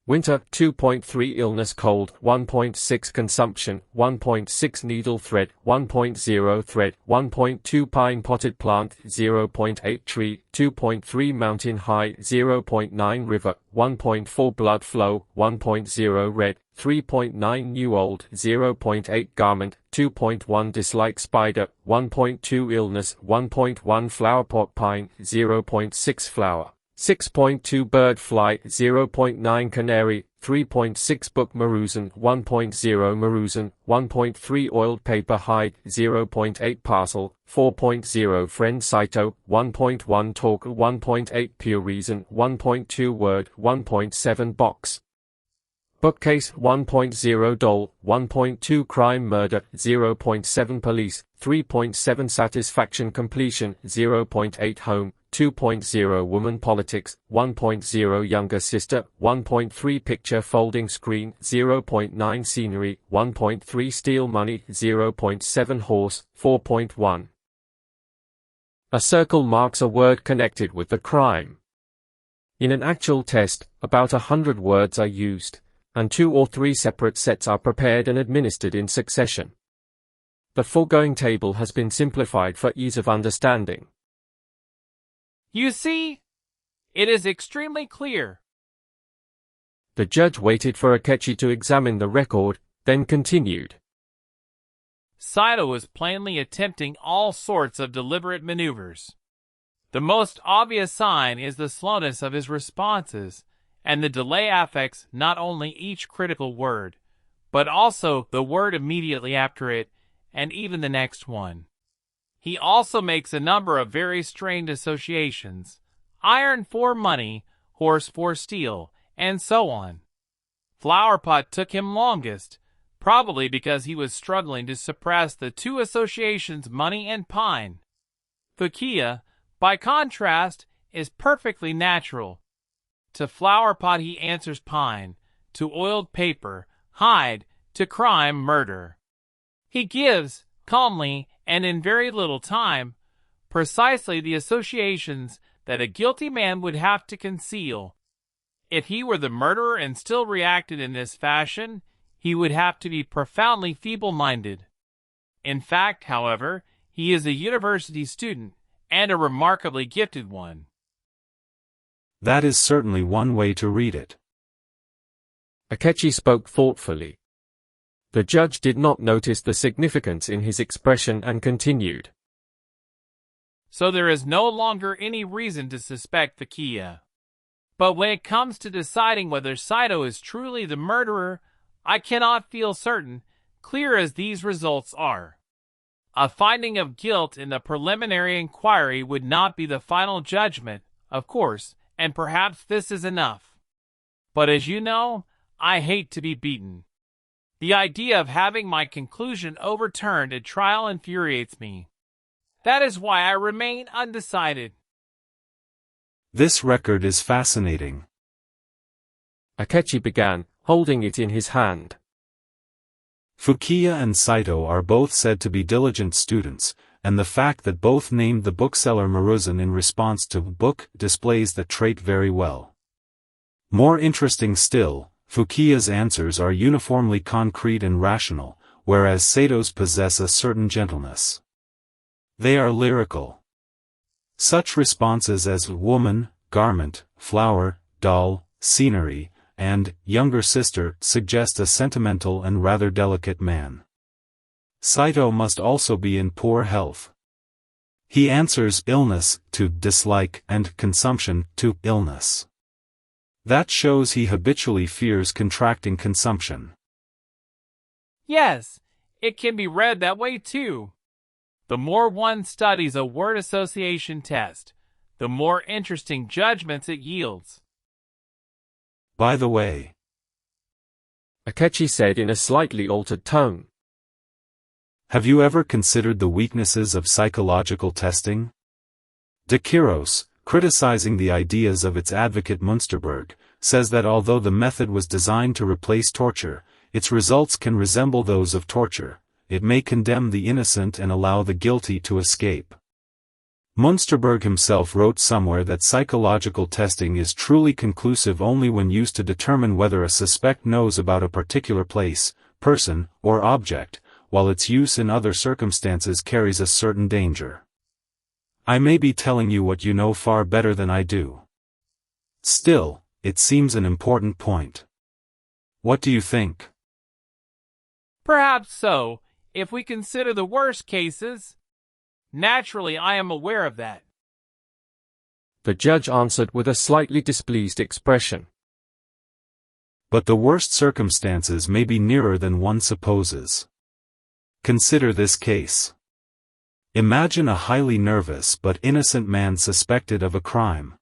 winter, 2.3 illness cold, 1.6 consumption, 1.6 needle thread, 1.0 thread, 1.2 pine potted plant, 0.8 tree, 2.3 mountain high, 0.9 river, 1.4 blood flow, 1.0 red, 3.9 new old, 0.8 garment, 2.1 dislike spider, 1.2 illness, 1.1 flower pot pine, 0.6 flower, 6.2 bird fly, 0.9 canary, 3.6 book maruzen, 1.0 maruzen, 1.3 oiled paper hide, 0.8 parcel, 4.0 friend Saito, 1.1 talk, 1.8 pure reason, 1.2 word, 1.7 box bookcase, 1.0 doll, 1.2 crime murder, 0.7 police, 3.7 satisfaction completion, 0.8 home, 2.0 woman politics, 1.0 younger sister, 1.3 picture folding screen, 0.9 scenery, 1.3 steal money, 0.7 horse, 4.1. A circle marks a word connected with the crime. In an actual test, about 100 words are used, and 2 or 3 separate sets are prepared and administered in succession. The foregoing table has been simplified for ease of understanding. You see, it is extremely clear. The judge waited for Akechi to examine the record, then continued. Saito was plainly attempting all sorts of deliberate maneuvers. The most obvious sign is the slowness of his responses, and the delay affects not only each critical word, but also the word immediately after it, and even the next one. He also makes a number of very strained associations: iron for money, horse for steel, and so on. Flowerpot took him longest, probably because he was struggling to suppress the 2 associations money and pine. Fukiya, by contrast, is perfectly natural. To flowerpot he answers pine, to oiled paper, hide, to crime, murder. He gives, calmly, and in very little time, precisely the associations that a guilty man would have to conceal. If he were the murderer and still reacted in this fashion, he would have to be profoundly feeble-minded. In fact, however, he is a university student, and a remarkably gifted one. That is certainly one way to read it. Akechi spoke thoughtfully. The judge did not notice the significance in his expression and continued. So there is no longer any reason to suspect Fukiya. But when it comes to deciding whether Saito is truly the murderer, I cannot feel certain, clear as these results are. A finding of guilt in the preliminary inquiry would not be the final judgment, of course, and perhaps this is enough. But as you know, I hate to be beaten. The idea of having my conclusion overturned at trial infuriates me. That is why I remain undecided. This record is fascinating. Akechi began, holding it in his hand. Fukiya and Saito are both said to be diligent students, and the fact that both named the bookseller Maruzen in response to book displays that trait very well. More interesting still, Fukiya's answers are uniformly concrete and rational, whereas Saito's possess a certain gentleness. They are lyrical. Such responses as woman, garment, flower, doll, scenery, and younger sister suggest a sentimental and rather delicate man. Saito must also be in poor health. He answers illness to dislike and consumption to illness. That shows he habitually fears contracting consumption. Yes, it can be read that way too. The more one studies a word association test, the more interesting judgments it yields. By the way, Akechi said in a slightly altered tone. Have you ever considered the weaknesses of psychological testing? De Quiros, criticizing the ideas of its advocate Münsterberg, says that although the method was designed to replace torture, its results can resemble those of torture. It may condemn the innocent and allow the guilty to escape. Münsterberg himself wrote somewhere that psychological testing is truly conclusive only when used to determine whether a suspect knows about a particular place, person, or object, while its use in other circumstances carries a certain danger. I may be telling you what you know far better than I do. Still, it seems an important point. What do you think? Perhaps so, if we consider the worst cases. Naturally, I am aware of that. The judge answered with a slightly displeased expression. But the worst circumstances may be nearer than one supposes. Consider this case. Imagine a highly nervous but innocent man suspected of a crime.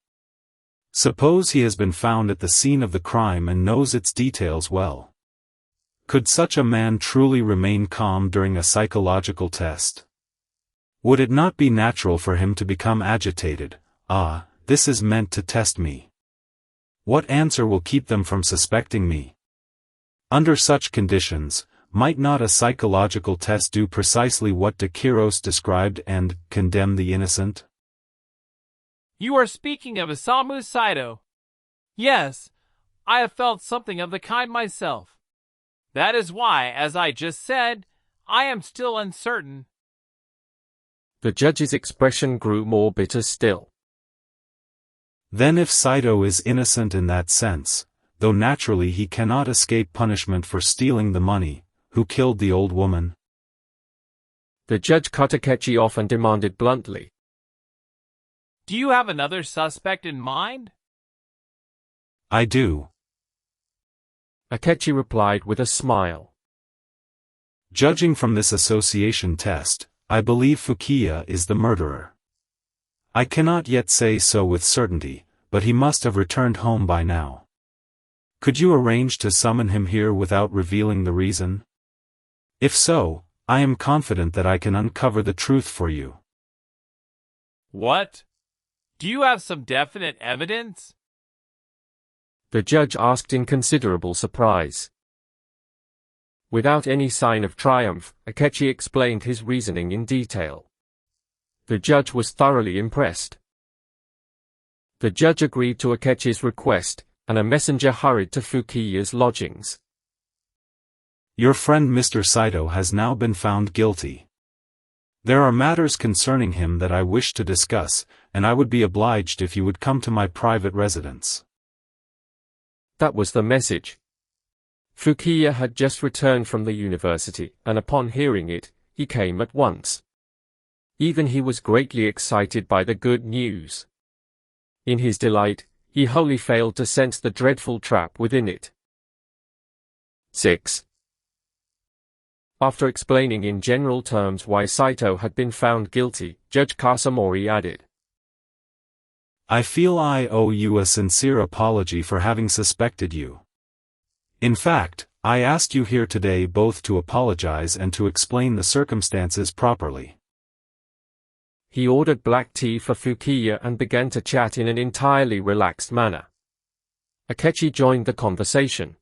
Suppose he has been found at the scene of the crime and knows its details well. Could such a man truly remain calm during a psychological test? Would it not be natural for him to become agitated? Ah, this is meant to test me. What answer will keep them from suspecting me? Under such conditions, might not a psychological test do precisely what de Quiros described and condemn the innocent? You are speaking of Isamu Saito. Yes, I have felt something of the kind myself. That is why, as I just said, I am still uncertain. The judge's expression grew more bitter still. Then if Saito is innocent in that sense, though naturally he cannot escape punishment for stealing the money, who killed the old woman? The judge cut Akechi off and demanded bluntly. Do you have another suspect in mind? I do. Akechi replied with a smile. Judging from this association test, I believe Fukiya is the murderer. I cannot yet say so with certainty, but he must have returned home by now. Could you arrange to summon him here without revealing the reason? If so, I am confident that I can uncover the truth for you. What? Do you have some definite evidence? The judge asked in considerable surprise. Without any sign of triumph, Akechi explained his reasoning in detail. The judge was thoroughly impressed. The judge agreed to Akechi's request, and a messenger hurried to Fukiya's lodgings. Your friend Mr. Saito has now been found guilty. There are matters concerning him that I wish to discuss, and I would be obliged if you would come to my private residence. That was the message. Fukiya had just returned from the university, and upon hearing it, he came at once. Even he was greatly excited by the good news. In his delight, he wholly failed to sense the dreadful trap within it. 6. After explaining in general terms why Saito had been found guilty, Judge Kasamori added, I feel I owe you a sincere apology for having suspected you. In fact, I asked you here today both to apologize and to explain the circumstances properly. He ordered black tea for Fukiya and began to chat in an entirely relaxed manner. Akechi joined the conversation.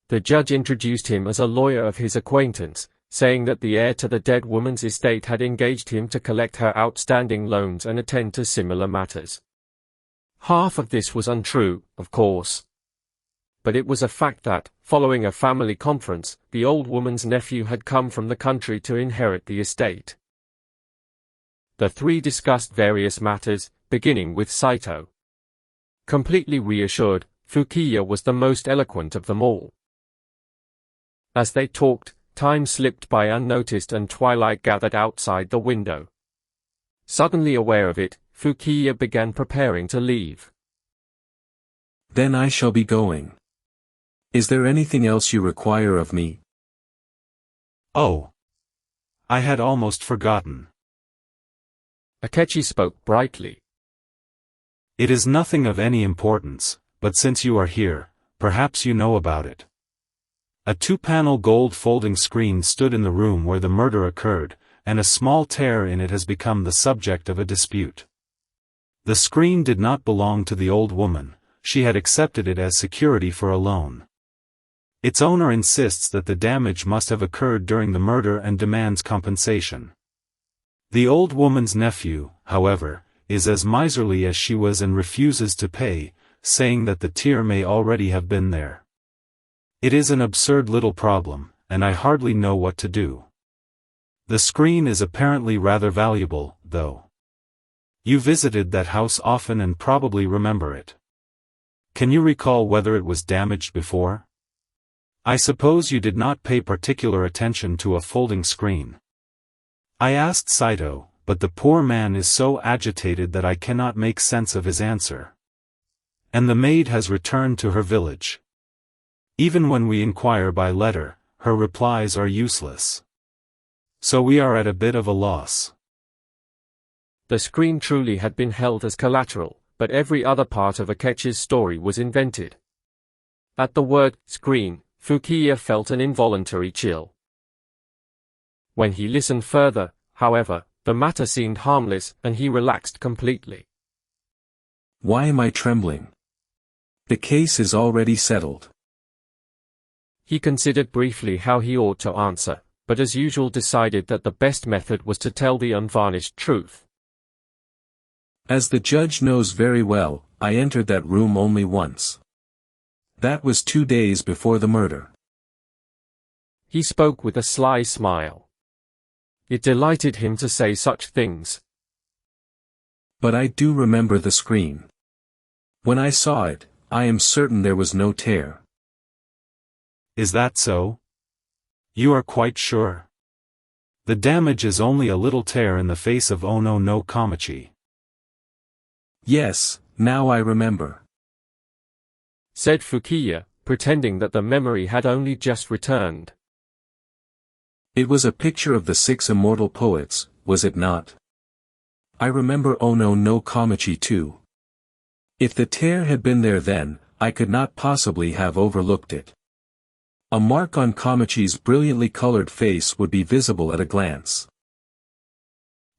The judge introduced him as a lawyer of his acquaintance, saying that the heir to the dead woman's estate had engaged him to collect her outstanding loans and attend to similar matters. Half of this was untrue, of course. But it was a fact that, following a family conference, the old woman's nephew had come from the country to inherit the estate. The three discussed various matters, beginning with Saito. Completely reassured, Fukiya was the most eloquent of them all. As they talked, time slipped by unnoticed and twilight gathered outside the window. Suddenly aware of it, Fukiya began preparing to leave. Then I shall be going. Is there anything else you require of me? Oh. I had almost forgotten. Akechi spoke brightly. It is nothing of any importance, but since you are here, perhaps you know about it. A two-panel gold folding screen stood in the room where the murder occurred, and a small tear in it has become the subject of a dispute. The screen did not belong to the old woman, she had accepted it as security for a loan. Its owner insists that the damage must have occurred during the murder and demands compensation. The old woman's nephew, however, is as miserly as she was and refuses to pay, saying that the tear may already have been there. It is an absurd little problem, and I hardly know what to do. The screen is apparently rather valuable, though. You visited that house often and probably remember it. Can you recall whether it was damaged before? I suppose you did not pay particular attention to a folding screen. I asked Saito, but the poor man is so agitated that I cannot make sense of his answer. And the maid has returned to her village. Even when we inquire by letter, her replies are useless. So we are at a bit of a loss. The screen truly had been held as collateral, but every other part of Akechi's story was invented. At the word screen, Fukiya felt an involuntary chill. When he listened further, however, the matter seemed harmless and he relaxed completely. Why am I trembling? The case is already settled. He considered briefly how he ought to answer, but as usual decided that the best method was to tell the unvarnished truth. As the judge knows very well, I entered that room only once. That was 2 days before the murder. He spoke with a sly smile. It delighted him to say such things. But I do remember the screen. When I saw it, I am certain there was no tear. Is that so? You are quite sure? The damage is only a little tear in the face of Ono no Kamachi. Yes, now I remember, said Fukiya, pretending that the memory had only just returned. It was a picture of the 6 immortal poets, was it not? I remember Ono no Kamachi too. If the tear had been there then, I could not possibly have overlooked it. A mark on Kamachi's brilliantly colored face would be visible at a glance.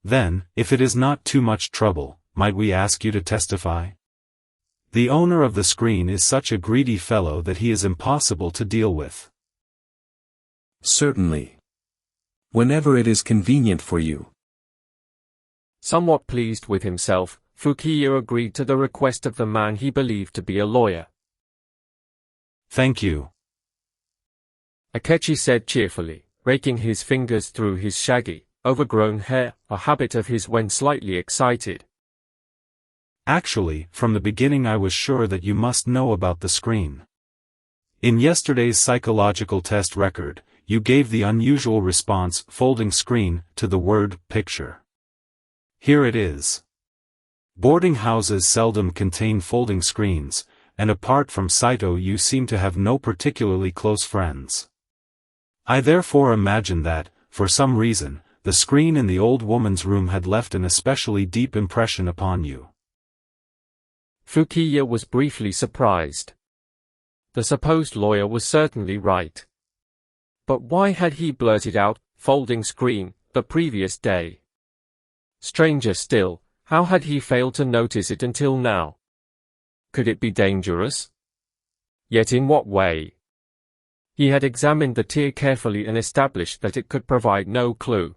Then, if it is not too much trouble, might we ask you to testify? The owner of the screen is such a greedy fellow that he is impossible to deal with. Certainly. Whenever it is convenient for you. Somewhat pleased with himself, Fukiya agreed to the request of the man he believed to be a lawyer. Thank you. Akechi said cheerfully, raking his fingers through his shaggy, overgrown hair, a habit of his when slightly excited. Actually, from the beginning I was sure that you must know about the screen. In yesterday's psychological test record, you gave the unusual response, folding screen, to the word picture. Here it is. Boarding houses seldom contain folding screens, and apart from Saito you seem to have no particularly close friends. I therefore imagine that, for some reason, the screen in the old woman's room had left an especially deep impression upon you. Fukiya was briefly surprised. The supposed lawyer was certainly right. But why had he blurted out, folding screen, the previous day? Stranger still, how had he failed to notice it until now? Could it be dangerous? Yet in what way? He had examined the tear carefully and established that it could provide no clue.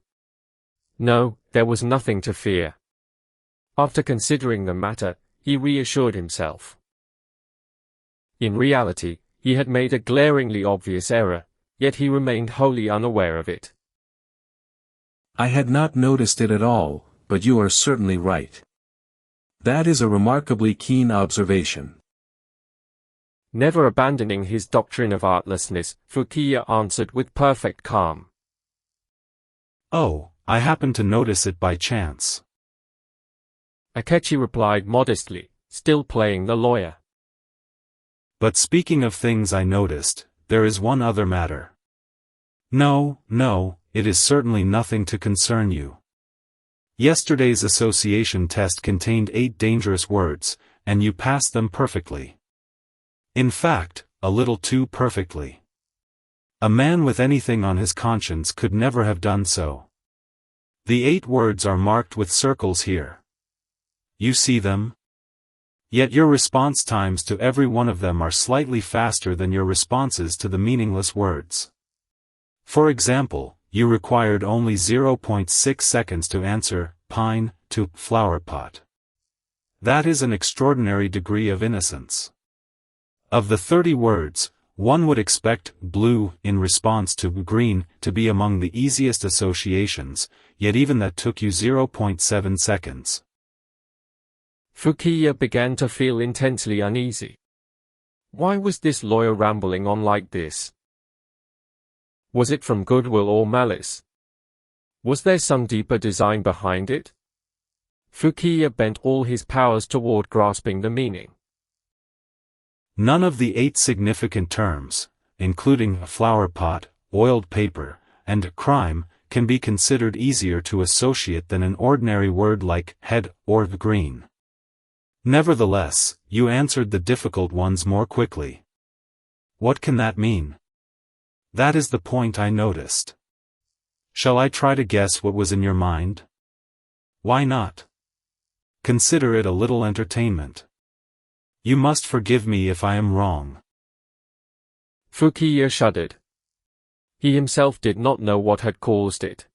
No, there was nothing to fear. After considering the matter, he reassured himself. In reality, he had made a glaringly obvious error, yet he remained wholly unaware of it. I had not noticed it at all, but you are certainly right. That is a remarkably keen observation. Never abandoning his doctrine of artlessness, Fukiya answered with perfect calm. Oh, I happened to notice it by chance. Akechi replied modestly, still playing the lawyer. But speaking of things I noticed, there is one other matter. No, it is certainly nothing to concern you. Yesterday's association test contained 8 dangerous words, and you passed them perfectly. In fact, a little too perfectly. A man with anything on his conscience could never have done so. The 8 words are marked with circles here. You see them? Yet your response times to every one of them are slightly faster than your responses to the meaningless words. For example, you required only 0.6 seconds to answer pine to flower pot. That is an extraordinary degree of innocence. Of the 30 words, one would expect blue in response to green to be among the easiest associations, yet even that took you 0.7 seconds. Fukiya began to feel intensely uneasy. Why was this lawyer rambling on like this? Was it from goodwill or malice? Was there some deeper design behind it? Fukiya bent all his powers toward grasping the meaning. None of the 8 significant terms, including a flower pot, oiled paper, and crime, can be considered easier to associate than an ordinary word like head or green. Nevertheless, you answered the difficult ones more quickly. What can that mean? That is the point I noticed. Shall I try to guess what was in your mind? Why not? Consider it a little entertainment. You must forgive me if I am wrong. Fukiya shuddered. He himself did not know what had caused it.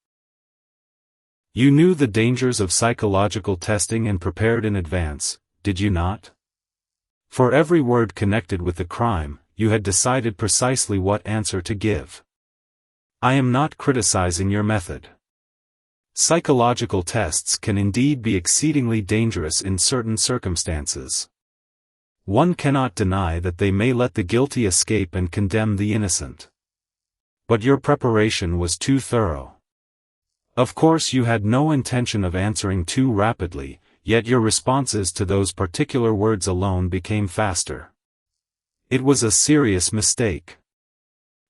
You knew the dangers of psychological testing and prepared in advance, did you not? For every word connected with the crime, you had decided precisely what answer to give. I am not criticizing your method. Psychological tests can indeed be exceedingly dangerous in certain circumstances. One cannot deny that they may let the guilty escape and condemn the innocent. But your preparation was too thorough. Of course you had no intention of answering too rapidly, yet your responses to those particular words alone became faster. It was a serious mistake.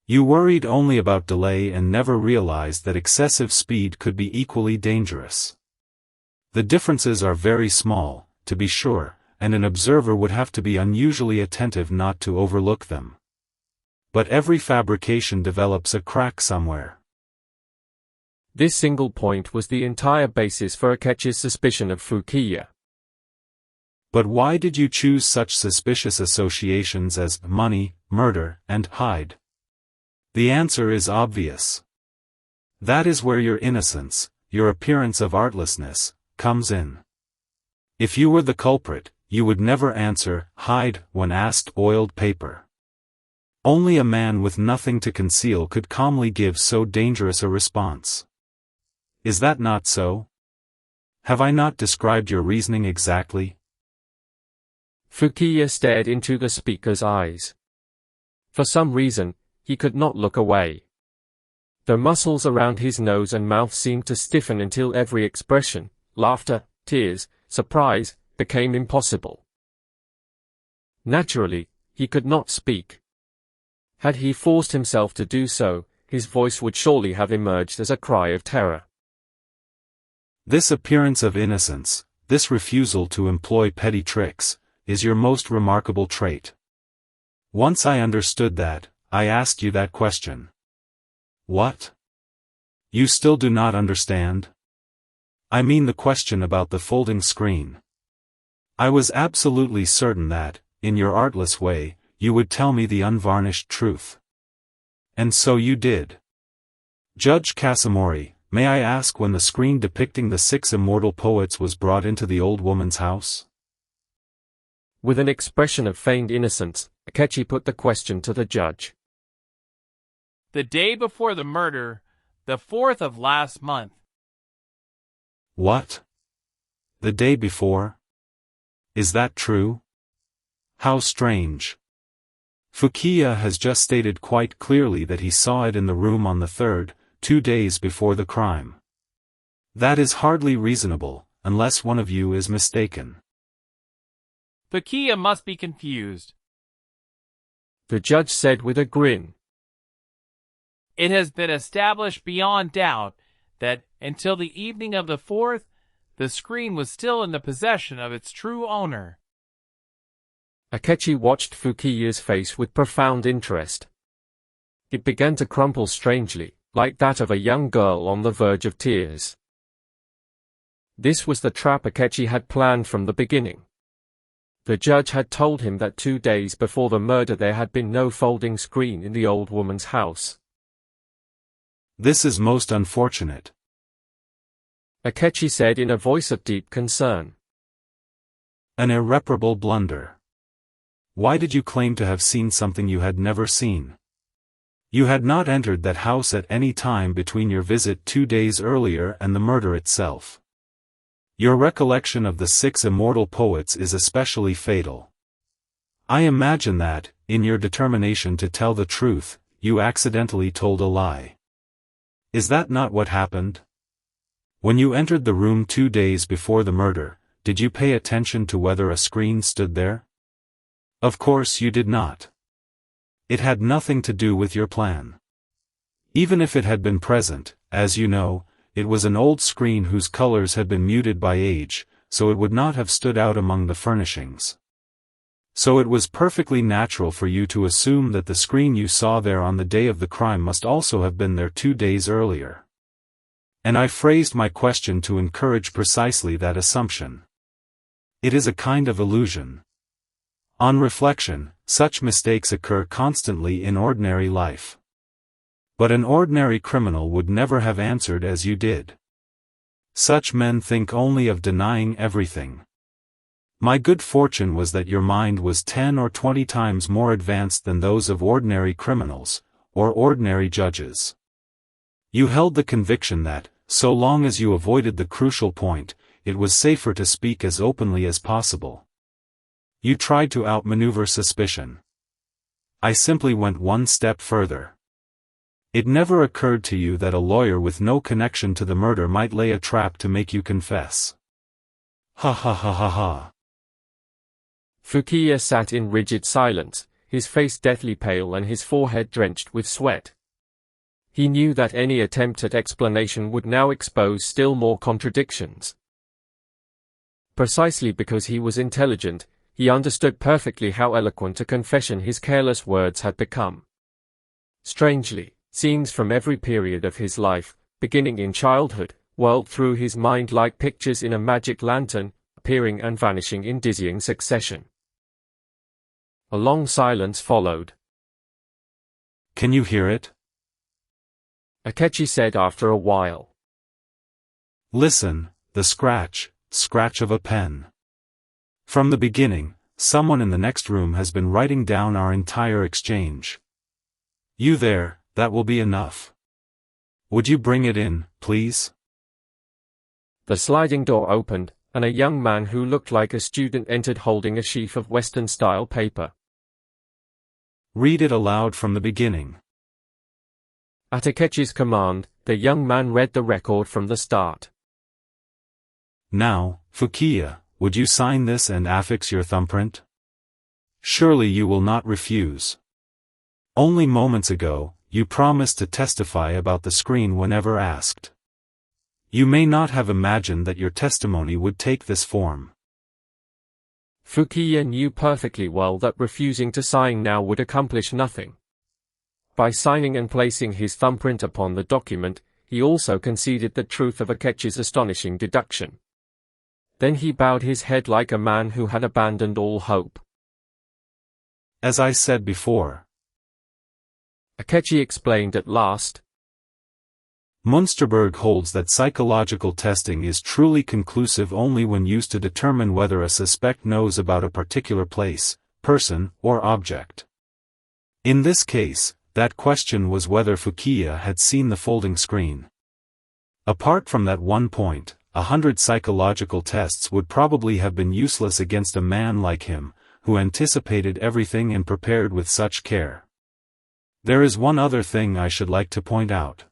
You worried only about delay and never realized that excessive speed could be equally dangerous. The differences are very small, to be sure, and an observer would have to be unusually attentive not to overlook them. But every fabrication develops a crack somewhere. This single point was the entire basis for Akechi's suspicion of Fukiya. But why did you choose such suspicious associations as money, murder, and hide? The answer is obvious. That is where your innocence, your appearance of artlessness, comes in. If you were the culprit, you would never answer hide when asked oiled paper. Only a man with nothing to conceal could calmly give so dangerous a response. Is that not so? Have I not described your reasoning exactly? Fukiya stared into the speaker's eyes. For some reason, he could not look away. The muscles around his nose and mouth seemed to stiffen until every expression, laughter, tears, surprise, became impossible. Naturally, he could not speak. Had he forced himself to do so, his voice would surely have emerged as a cry of terror. This appearance of innocence, this refusal to employ petty tricks, is your most remarkable trait. Once I understood that, I asked you that question. What? You still do not understand? I mean the question about the folding screen. I was absolutely certain that, in your artless way, you would tell me the unvarnished truth. And so you did. Judge Kasumori, may I ask when the screen depicting the 6 immortal poets was brought into the old woman's house? With an expression of feigned innocence, Akechi put the question to the judge. The day before the murder, the 4th of last month. What? The day before? Is that true? How strange. Fukiya has just stated quite clearly that he saw it in the room on the 3rd, 2 days before the crime. That is hardly reasonable, unless one of you is mistaken. Fukiya must be confused. The judge said with a grin. It has been established beyond doubt that, until the evening of the 4th, the screen was still in the possession of its true owner. Akechi watched Fukiya's face with profound interest. It began to crumple strangely, like that of a young girl on the verge of tears. This was the trap Akechi had planned from the beginning. The judge had told him that 2 days before the murder there had been no folding screen in the old woman's house. This is most unfortunate, Akechi said in a voice of deep concern. An irreparable blunder. Why did you claim to have seen something you had never seen? You had not entered that house at any time between your visit 2 days earlier and the murder itself. Your recollection of the 6 immortal poets is especially fatal. I imagine that, in your determination to tell the truth, you accidentally told a lie. Is that not what happened? When you entered the room 2 days before the murder, did you pay attention to whether a screen stood there? Of course you did not. It had nothing to do with your plan. Even if it had been present, as you know, it was an old screen whose colors had been muted by age, so it would not have stood out among the furnishings. So it was perfectly natural for you to assume that the screen you saw there on the day of the crime must also have been there 2 days earlier. And I phrased my question to encourage precisely that assumption. It is a kind of illusion. On reflection, such mistakes occur constantly in ordinary life. But an ordinary criminal would never have answered as you did. Such men think only of denying everything. My good fortune was that your mind was 10 or 20 times more advanced than those of ordinary criminals, or ordinary judges. You held the conviction that, so long as you avoided the crucial point, it was safer to speak as openly as possible. You tried to outmaneuver suspicion. I simply went one step further. It never occurred to you that a lawyer with no connection to the murder might lay a trap to make you confess. Ha ha ha ha ha. Fukiya sat in rigid silence, his face deathly pale and his forehead drenched with sweat. He knew that any attempt at explanation would now expose still more contradictions. Precisely because he was intelligent, he understood perfectly how eloquent a confession his careless words had become. Strangely, scenes from every period of his life, beginning in childhood, whirled through his mind like pictures in a magic lantern, appearing and vanishing in dizzying succession. A long silence followed. Can you hear it? Akechi said after a while. Listen, the scratch of a pen. From the beginning, someone in the next room has been writing down our entire exchange. You there, that will be enough. Would you bring it in, please? The sliding door opened, and a young man who looked like a student entered holding a sheaf of Western-style paper. Read it aloud from the beginning. At Akechi's command, the young man read the record from the start. Now, Fukiya, would you sign this and affix your thumbprint? Surely you will not refuse. Only moments ago, you promised to testify about the screen whenever asked. You may not have imagined that your testimony would take this form. Fukiya knew perfectly well that refusing to sign now would accomplish nothing. By signing and placing his thumbprint upon the document, he also conceded the truth of Akechi's astonishing deduction. Then he bowed his head like a man who had abandoned all hope. As I said before, Akechi explained at last, Münsterberg holds that psychological testing is truly conclusive only when used to determine whether a suspect knows about a particular place, person, or object. In this case, that question was whether Fukiya had seen the folding screen. Apart from that one point, 100 psychological tests would probably have been useless against a man like him, who anticipated everything and prepared with such care. There is one other thing I should like to point out.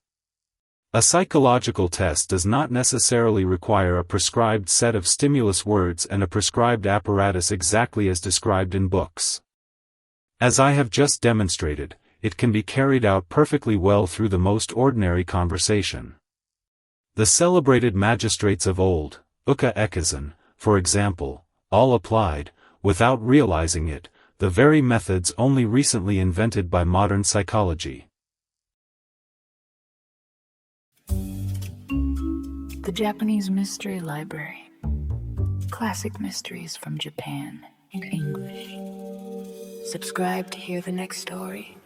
A psychological test does not necessarily require a prescribed set of stimulus words and a prescribed apparatus exactly as described in books. As I have just demonstrated, it can be carried out perfectly well through the most ordinary conversation. The celebrated magistrates of old, Uka Ekizan, for example, all applied, without realizing it, the very methods only recently invented by modern psychology. The Japanese Mystery Library. Classic mysteries from Japan in English. Subscribe to hear the next story.